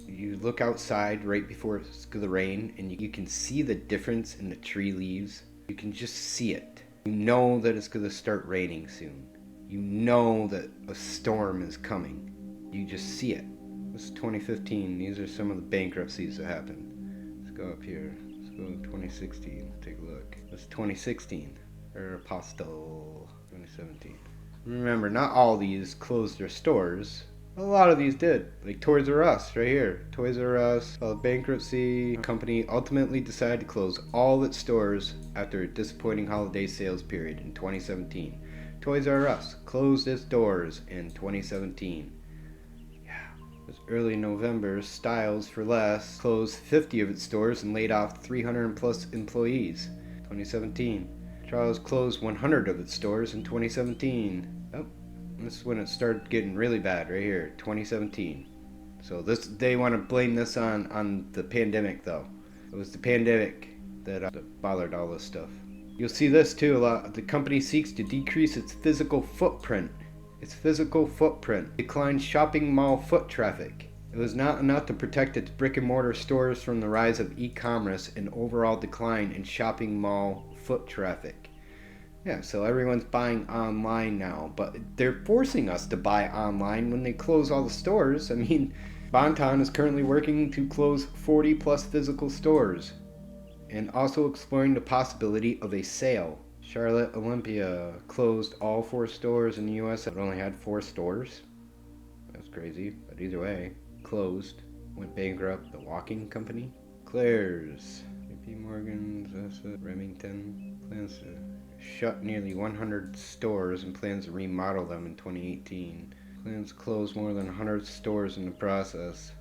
you look outside right before it's the rain, and you can see the difference in the tree leaves? You can just see it. You know that it's going to start raining soon. You know that a storm is coming. You just see it. This is 2015. These are some of the bankruptcies that happened. Let's go up here. Let's go to 2016. Take a look. This is 2016. Or Apostle 2017. Remember, not all these closed their stores. A lot of these did. Like Toys R Us, right here. Toys R Us, bankruptcy. Company ultimately decided to close all its stores after a disappointing holiday sales period in 2017. Toys R Us closed its doors in 2017. Yeah, it was early November. Styles for Less closed 50 of its stores and laid off 300 plus employees. 2017. Charles closed 100 of its stores in 2017. Oh, this is when it started getting really bad right here, 2017. So they want to blame this on the pandemic, though. It was the pandemic that bothered all this stuff. You'll see this too a lot. The company seeks to decrease its physical footprint. Declined shopping mall foot traffic. It was not enough to protect its brick and mortar stores from the rise of e-commerce and overall decline in shopping mall foot traffic. Yeah, so everyone's buying online now, but they're forcing us to buy online when they close all the stores. I mean, Bonton is currently working to close 40 plus physical stores and also exploring the possibility of a sale. Charlotte Olympia closed all 4 stores in the U.S. It only had 4 stores. That's crazy, but either way, closed, went bankrupt. The Walking Company, Claire's, JP Morgan's, Remington plans to shut nearly 100 stores and plans to remodel them in 2018. Plans to close more than 100 stores in the process.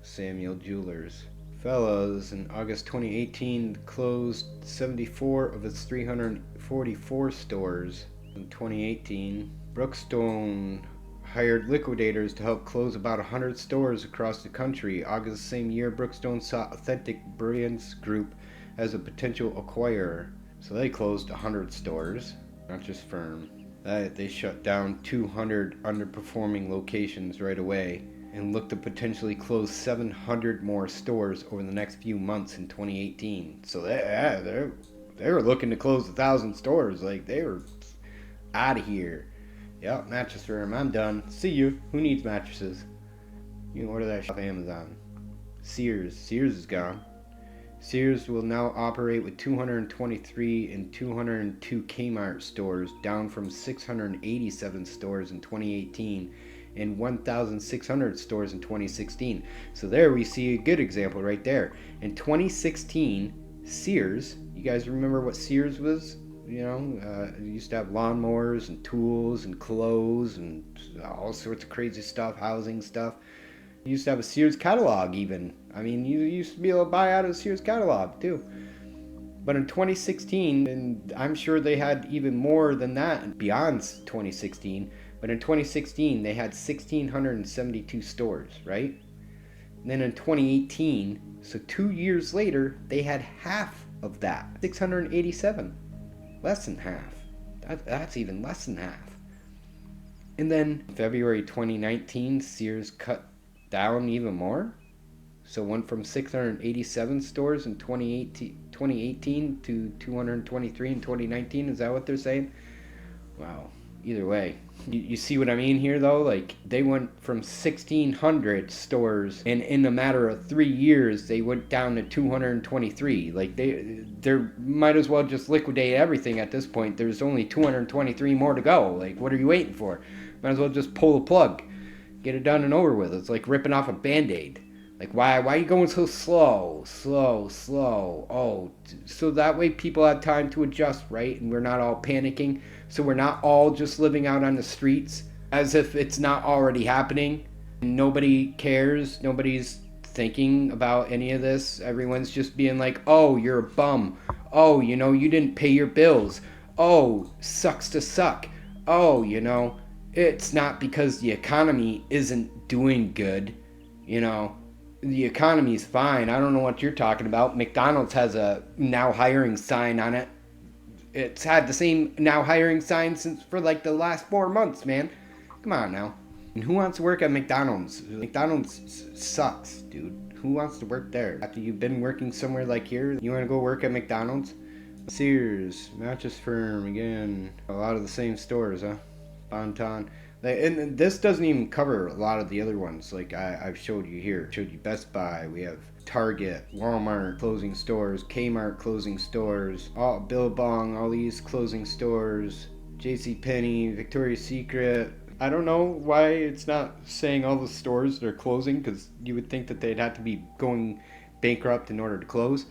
Samuel Jewelers. Fellows in August 2018 closed 74 of its 344 stores in 2018. Brookstone hired liquidators to help close about 100 stores across the country. August the same year, Brookstone saw Authentic Brands Group as a potential acquirer. So they closed 100 stores, not just firm. They shut down 200 underperforming locations right away and look to potentially close 700 more stores over the next few months in 2018. So they were looking to close 1,000 stores. Like, they were out of here. Yep, mattress firm, I'm done. See you. Who needs mattresses? You can order that off Amazon. Sears is gone. Sears will now operate with 223 and 202 Kmart stores, down from 687 stores in 2018 and 1,600 stores in 2016. So there we see a good example right there. In 2016, Sears, you guys remember what Sears was? It used to have lawnmowers and tools and clothes and all sorts of crazy stuff, housing stuff. You used to have a Sears catalog even. I mean, you used to be able to buy out of the Sears catalog too. But in 2016, and I'm sure they had even more than that beyond 2016, but in 2016 they had 1,672 stores, right? And then in 2018, so 2 years later, they had half of that, 687. Less than half. That's even less than half. And then February 2019, Sears cut down even more. So went from 687 stores in 2018 to 223 in 2019. Is that what they're saying? Wow. Either way. You see what I mean here, though? Like, they went from 1,600 stores, and in a matter of 3 years, they went down to 223. Like, they might as well just liquidate everything at this point. There's only 223 more to go. Like, what are you waiting for? Might as well just pull the plug. Get it done and over with. It's like ripping off a Band-Aid. Like, why are you going so slow? Oh, so that way people have time to adjust, right? And we're not all panicking. So we're not all just living out on the streets as if it's not already happening. Nobody cares. Nobody's thinking about any of this. Everyone's just being like, oh, you're a bum. Oh, you didn't pay your bills. Oh, sucks to suck. Oh, it's not because the economy isn't doing good. The economy's fine. I don't know what you're talking about. McDonald's has a now hiring sign on it. It's had the same now hiring sign since for like the last 4 months, man. Come on now. And who wants to work at McDonald's? McDonald's sucks, dude. Who wants to work there? After you've been working somewhere like here, you want to go work at McDonald's? Sears, Mattress Firm, again. A lot of the same stores, huh? Bonton. And this doesn't even cover a lot of the other ones like I've showed you here. Showed you Best Buy. We have Target, Walmart closing stores, Kmart closing stores, Billabong, all these closing stores, JCPenney, Victoria's Secret. I don't know why it's not saying all the stores that are closing, because you would think that they'd have to be going bankrupt in order to close.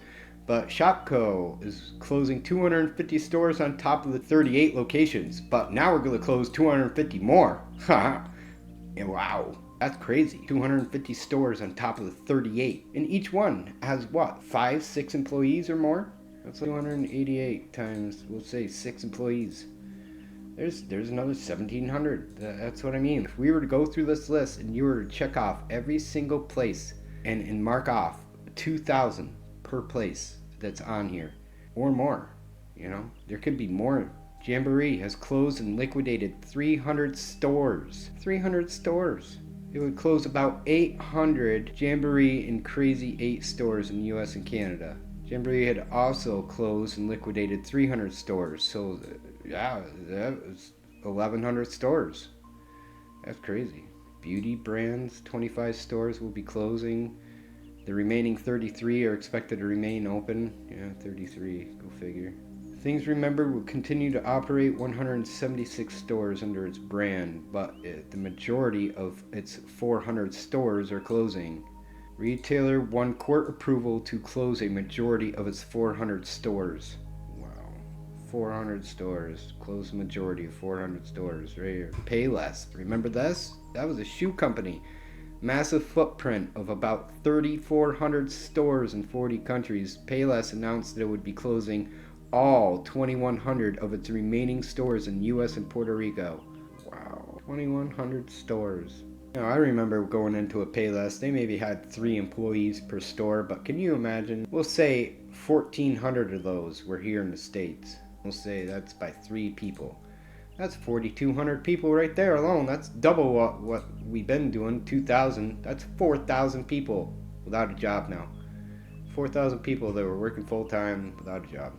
But Shopko is closing 250 stores on top of the 38 locations. But now we're going to close 250 more. Wow, that's crazy. 250 stores on top of the 38. And each one has what, 5, 6 employees or more? That's like 288 times, we'll say 6 employees. There's another 1,700. That's what I mean. If we were to go through this list and you were to check off every single place and mark off 2,000 per place that's on here or more, there could be more. Jamboree has closed and liquidated 300 stores. 300 stores. It would close about 800 Jamboree and Crazy 8 stores in the US and Canada. Jamboree had also closed and liquidated 300 stores. So yeah, that was 1,100 stores. That's crazy. Beauty brands, 25 stores will be closing. The remaining 33 are expected to remain open. Yeah, 33, go figure. Things Remember will continue to operate 176 stores under its brand, but the majority of its 400 stores are closing. Retailer won court approval to close a majority of its 400 stores. Wow. 400 stores. Close the majority of 400 stores right here. Payless. Remember this? That was a shoe company. Massive footprint of about 3,400 stores in 40 countries. Payless announced that it would be closing all 2,100 of its remaining stores in US and Puerto Rico. Wow, 2,100 stores. I remember going into a Payless. They maybe had 3 employees per store, but can you imagine? We'll say 1,400 of those were here in the States. We'll say that's by 3 people. That's 4,200 people right there alone. That's double what we've been doing, 2,000. That's 4,000 people without a job now. 4,000 people that were working full-time without a job.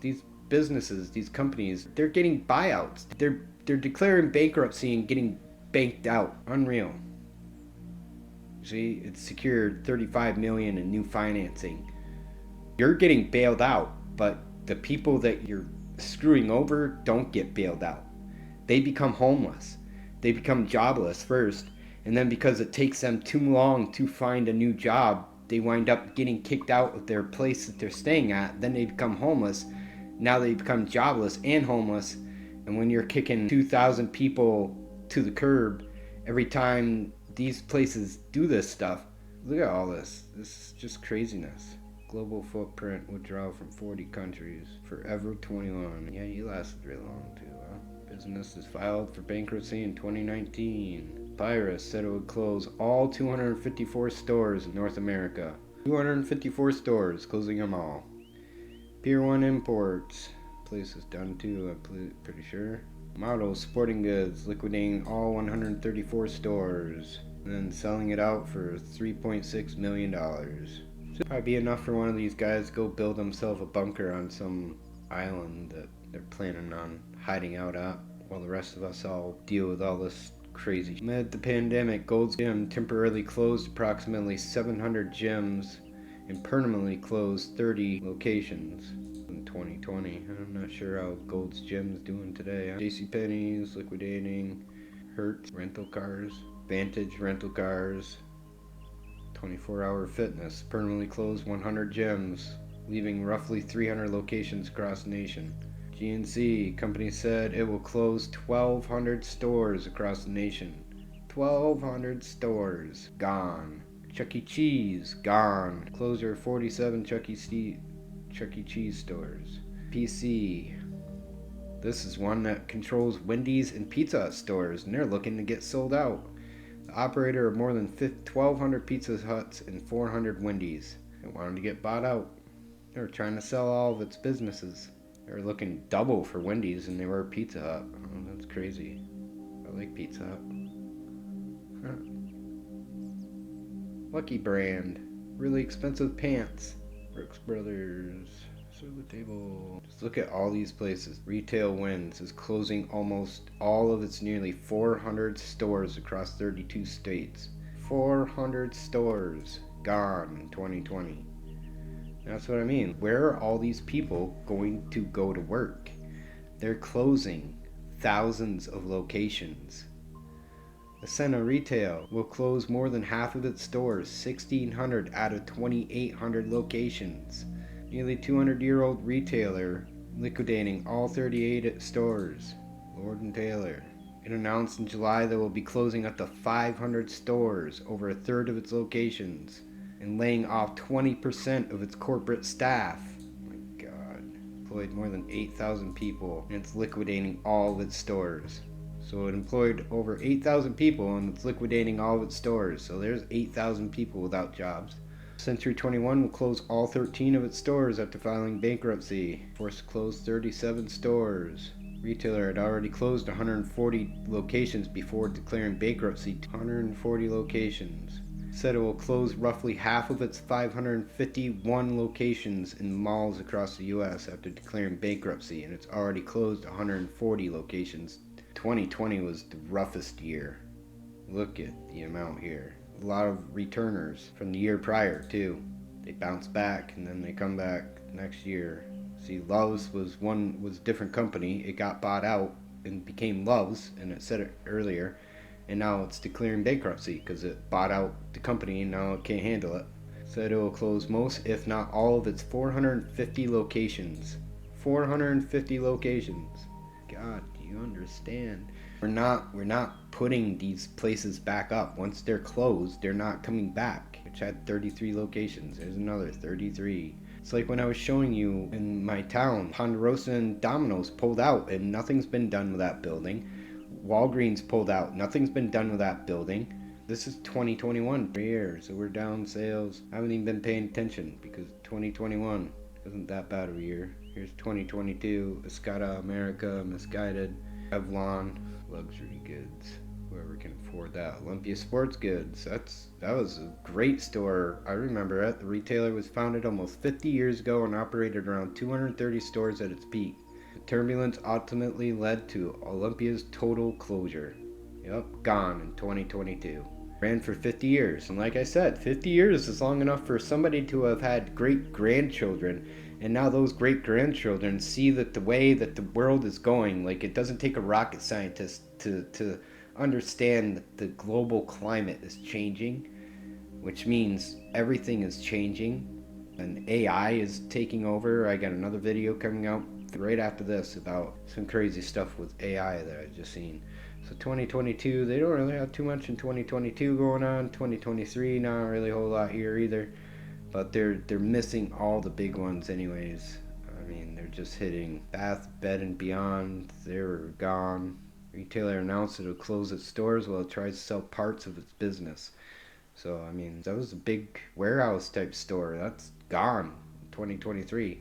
These businesses, these companies, they're getting buyouts. They're declaring bankruptcy and getting banked out. Unreal. See, it's secured $35 million in new financing. You're getting bailed out, but the people that you're screwing over don't get bailed out. They become homeless. They become jobless first, and then because it takes them too long to find a new job, they wind up getting kicked out of their place that they're staying at. Then they become homeless. Now they become jobless and homeless. And when you're kicking 2,000 people to the curb every time these places do this stuff, look at all this. This is just craziness. Global footprint withdrawal from 40 countries. Forever 21. Yeah, you lasted really long too, huh? Business is filed for bankruptcy in 2019. Pyrus said it would close all 254 stores in North America. 254 stores, closing them all. Pier 1 Imports. Place is done too, I'm pretty sure. Models Sporting Goods liquidating all 134 stores and then selling it out for $3.6 million. Should probably be enough for one of these guys to go build himself a bunker on some island that they're planning on hiding out at while the rest of us all deal with all this crazy. Amid the pandemic, Gold's Gym temporarily closed approximately 700 gyms and permanently closed 30 locations in 2020. I'm not sure how Gold's Gym is doing today. JCPenney's liquidating. Hertz rental cars. Vantage rental cars. 24-hour fitness permanently closed 100 gyms, leaving roughly 300 locations across the nation. GNC company said it will close 1,200 stores across the nation. 1,200 stores gone. Chuck E. Cheese, gone. Closure of 47 Chuck E. Cheese stores. PC. This is one that controls Wendy's and Pizza Hut stores, and they're looking to get sold out. The operator of more than 1,200 Pizza Huts and 400 Wendy's. They wanted to get bought out. They were trying to sell all of its businesses. They were looking double for Wendy's than they were Pizza Hut. Oh, that's crazy. I like Pizza Hut. Huh. Lucky Brand. Really expensive pants. Brooks Brothers. Serve the table. Just look at all these places. Retail Wins is closing almost all of its nearly 400 stores across 32 states. 400 stores gone in 2020. That's what I mean. Where are all these people going to go to work? They're closing thousands of locations. Ascena Retail will close more than half of its stores, 1,600 out of 2,800 locations. Nearly 200-year-old retailer liquidating all 38 stores. Lord & Taylor. It announced in July that it will be closing up to 500 stores, over a third of its locations, and laying off 20% of its corporate staff. Oh my God. Employed more than 8,000 people, and it's liquidating all of its stores. So it employed over 8,000 people, and it's liquidating all of its stores. So there's 8,000 people without jobs. Century 21 will close all 13 of its stores after filing bankruptcy. Forced to close 37 stores. Retailer had already closed 140 locations before declaring bankruptcy. 140 locations. Said it will close roughly half of its 551 locations in malls across the U.S. after declaring bankruptcy, and it's already closed 140 locations. 2020 was the roughest year. Look at the amount here. A lot of returners from the year prior too. They bounce back and then they come back next year. See, Love's was a different company. It got bought out and became Love's, and it said it earlier, and now it's declaring bankruptcy because it bought out the company and now it can't handle it. Said it will close most, if not all, of its 450 locations. 450 locations. God, do you understand? We're not putting these places back up. Once they're closed, they're not coming back. Which had 33 locations. There's another 33. It's like when I was showing you in my town, Ponderosa and Domino's pulled out and nothing's been done with that building. Walgreens pulled out. Nothing's been done with that building. This is 2021 year, so we're down sales. I haven't even been paying attention because 2021 isn't that bad of a year. Here's 2022, Escada America, Misguided, Revlon, luxury goods. Whoever can afford that. Olympia Sports Goods. That was a great store. I remember it. The retailer was founded almost 50 years ago and operated around 230 stores at its peak. The turbulence ultimately led to Olympia's total closure. Yep, gone in 2022. Ran for 50 years. And like I said, 50 years is long enough for somebody to have had great-grandchildren. And now those great-grandchildren see that the way that the world is going, like, it doesn't take a rocket scientist to understand that the global climate is changing, which means everything is changing, and AI is taking over. I got another video coming out right after this about some crazy stuff with AI that I've just seen. So 2022, they don't really have too much in 2022 going on. 2023, not really a whole lot here either. But they're missing all the big ones anyways. I mean, they're just hitting Bath, Bed & Beyond. They were gone. Retailer announced it will close its stores while it tries to sell parts of its business. So, I mean, that was a big warehouse type store. That's gone in 2023.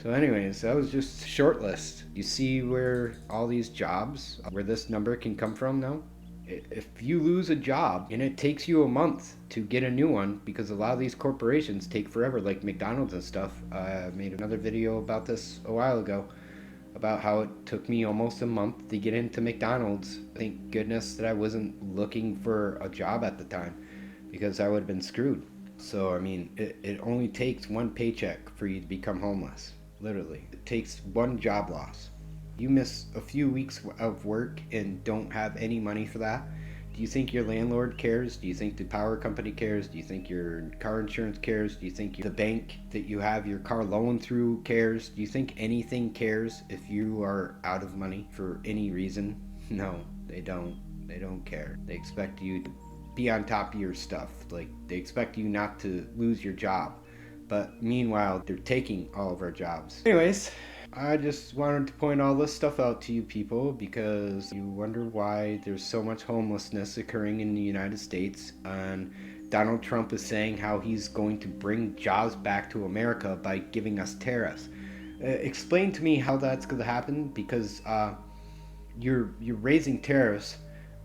So anyways, that was just a short list. You see where all these jobs, where this number can come from now? If you lose a job and it takes you a month to get a new one, because a lot of these corporations take forever, like McDonald's and stuff. I made another video about this a while ago, about how it took me almost a month to get into McDonald's. Thank goodness that I wasn't looking for a job at the time, because I would have been screwed. So, I mean, it only takes one paycheck for you to become homeless. Literally. It takes one job loss. You miss a few weeks of work and don't have any money for that. Do you think your landlord cares? Do you think the power company cares? Do you think your car insurance cares? Do you think the bank that you have your car loan through cares? Do you think anything cares if you are out of money for any reason? No, they don't. They don't care. They expect you to be on top of your stuff. Like, they expect you not to lose your job. But meanwhile, they're taking all of our jobs. Anyways, I just wanted to point all this stuff out to you people because you wonder why there's so much homelessness occurring in the United States. And Donald Trump is saying how he's going to bring jobs back to America by giving us tariffs. Explain to me how that's going to happen, because you're raising tariffs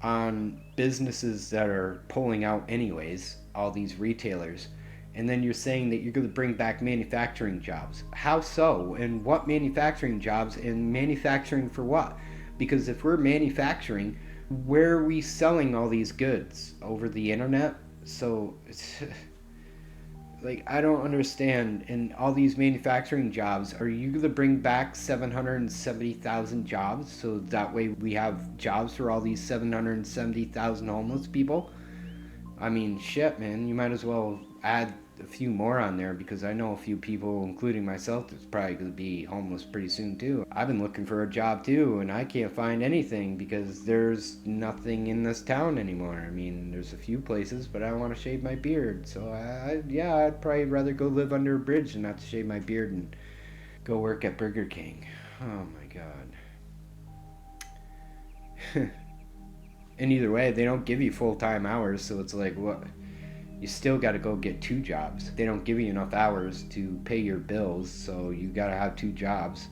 on businesses that are pulling out anyways, all these retailers, and then you're saying that you're going to bring back manufacturing jobs. How so? And what manufacturing jobs? And manufacturing for what? Because if we're manufacturing, where are we selling all these goods? Over the internet? So it's like, I don't understand. And all these manufacturing jobs, are you going to bring back 770,000 jobs so that way we have jobs for all these 770,000 homeless people? I mean, shit, man, you might as well add a few more on there, because I know a few people, including myself, that's probably going to be homeless pretty soon too. I've been looking for a job too, and I can't find anything because there's nothing in this town anymore. I mean, there's a few places, but I don't want to shave my beard, so I'd probably rather go live under a bridge than not to shave my beard and go work at Burger King. Oh my god. And either way, they don't give you full-time hours, so it's like, what? You still got to go get 2 jobs. They don't give you enough hours to pay your bills, so you got to have 2 jobs.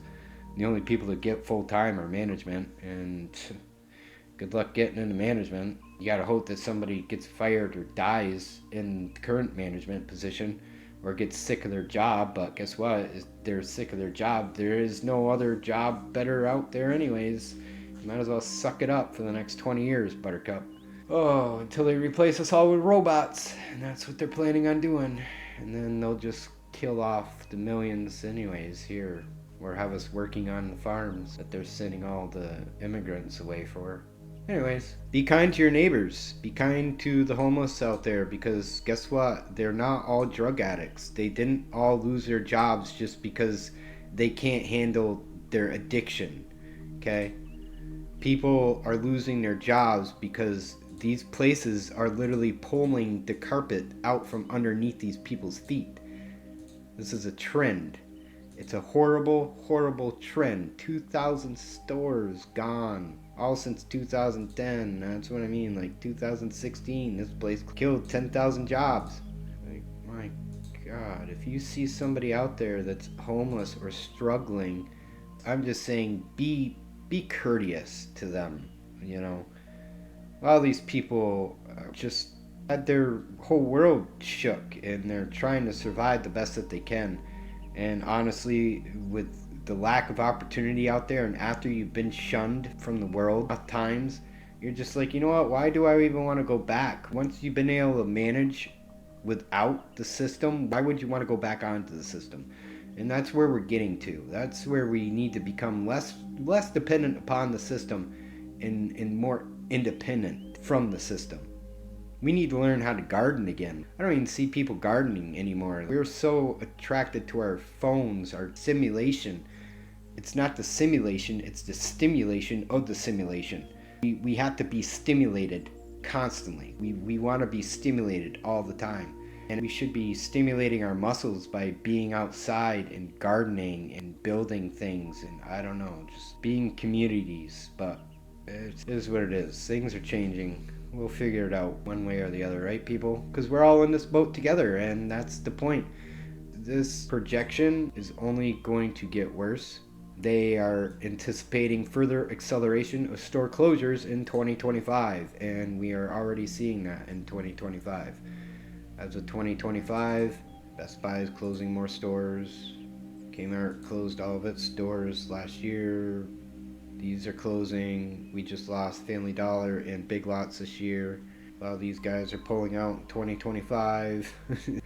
The only people that get full-time are management, and good luck getting into management. You got to hope that somebody gets fired or dies in the current management position, or gets sick of their job. But guess what? If they're sick of their job, there is no other job better out there anyways. You might as well suck it up for the next 20 years, Buttercup. Oh, until they replace us all with robots. And that's what they're planning on doing. And then they'll just kill off the millions anyways here. Or have us working on the farms that they're sending all the immigrants away for. Anyways, be kind to your neighbors. Be kind to the homeless out there, because guess what? They're not all drug addicts. They didn't all lose their jobs just because they can't handle their addiction. Okay? People are losing their jobs because these places are literally pulling the carpet out from underneath these people's feet. This is a trend. It's a horrible, horrible trend. 2,000 stores gone. All since 2010. That's what I mean. Like 2016, this place killed 10,000 jobs. Like, my God. If you see somebody out there that's homeless or struggling, I'm just saying, be courteous to them, you know. A lot of these people just had their whole world shook, and they're trying to survive the best that they can. And honestly, with the lack of opportunity out there, and after you've been shunned from the world at times, you're just like, you know what, why do I even want to go back? Once you've been able to manage without the system, why would you want to go back onto the system? And that's where we're getting to. That's where we need to become less dependent upon the system and more independent from the system. We need to learn how to garden again. I don't even see people gardening anymore. We're so attracted to our phones, our simulation. It's not the simulation, it's the stimulation of the simulation. We have to be stimulated constantly. We want to be stimulated all the time. And we should be stimulating our muscles by being outside and gardening and building things, and I don't know, just being communities. But it is what it is. Things are changing. We'll figure it out one way or the other, right, people? Because we're all in this boat together, and that's the point. This projection is only going to get worse. They are anticipating further acceleration of store closures in 2025, and we are already seeing that in 2025. As of 2025, Best Buy is closing more stores. Kmart closed all of its stores last year. These are closing. We just lost Family Dollar and Big Lots this year. A lot of these guys are pulling out in 2025. It's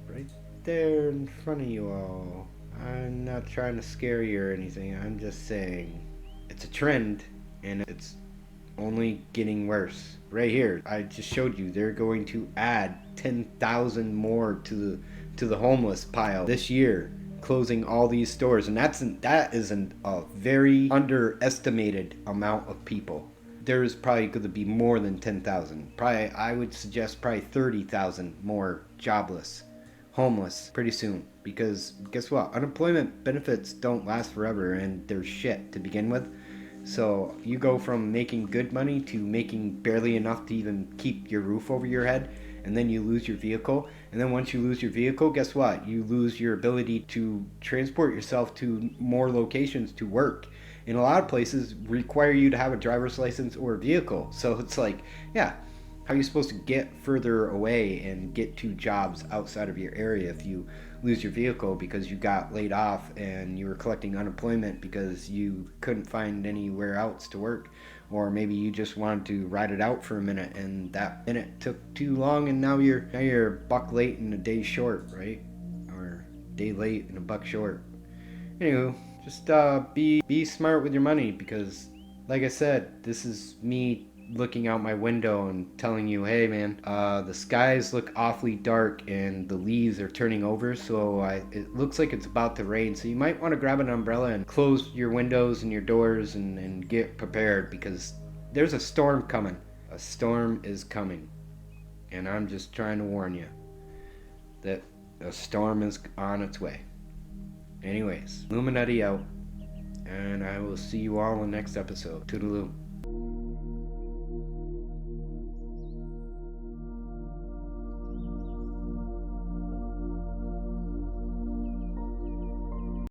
right there in front of you all. I'm not trying to scare you or anything. I'm just saying it's a trend, and it's only getting worse. Right here, I just showed you they're going to add 10,000 more to the homeless pile this year. closing all these stores, and that is a very underestimated amount of people. There's probably going to be more than 10,000. Probably, I would suggest probably 30,000 more jobless, homeless pretty soon. Because guess what? Unemployment benefits don't last forever, and they're shit to begin with. So you go from making good money to making barely enough to even keep your roof over your head, and then you lose your vehicle. And then once you lose your vehicle, guess what? You lose your ability to transport yourself to more locations to work. And a lot of places require you to have a driver's license or a vehicle. So it's like, yeah, how are you supposed to get further away and get to jobs outside of your area if you lose your vehicle because you got laid off and you were collecting unemployment because you couldn't find anywhere else to work? Or maybe you just wanted to ride it out for a minute and that minute took too long and now you're a buck late and a day short, right? Or a day late and a buck short. Anywho, just be smart with your money, because like I said, this is me looking out my window and telling you, hey man, the skies look awfully dark and the leaves are turning over, so it looks like it's about to rain. So you might want to grab an umbrella and close your windows and your doors and get prepared, because there's a storm coming. A storm is coming. And I'm just trying to warn you that a storm is on its way. Anyways, Illuminati out, and I will see you all in the next episode. Toodaloo.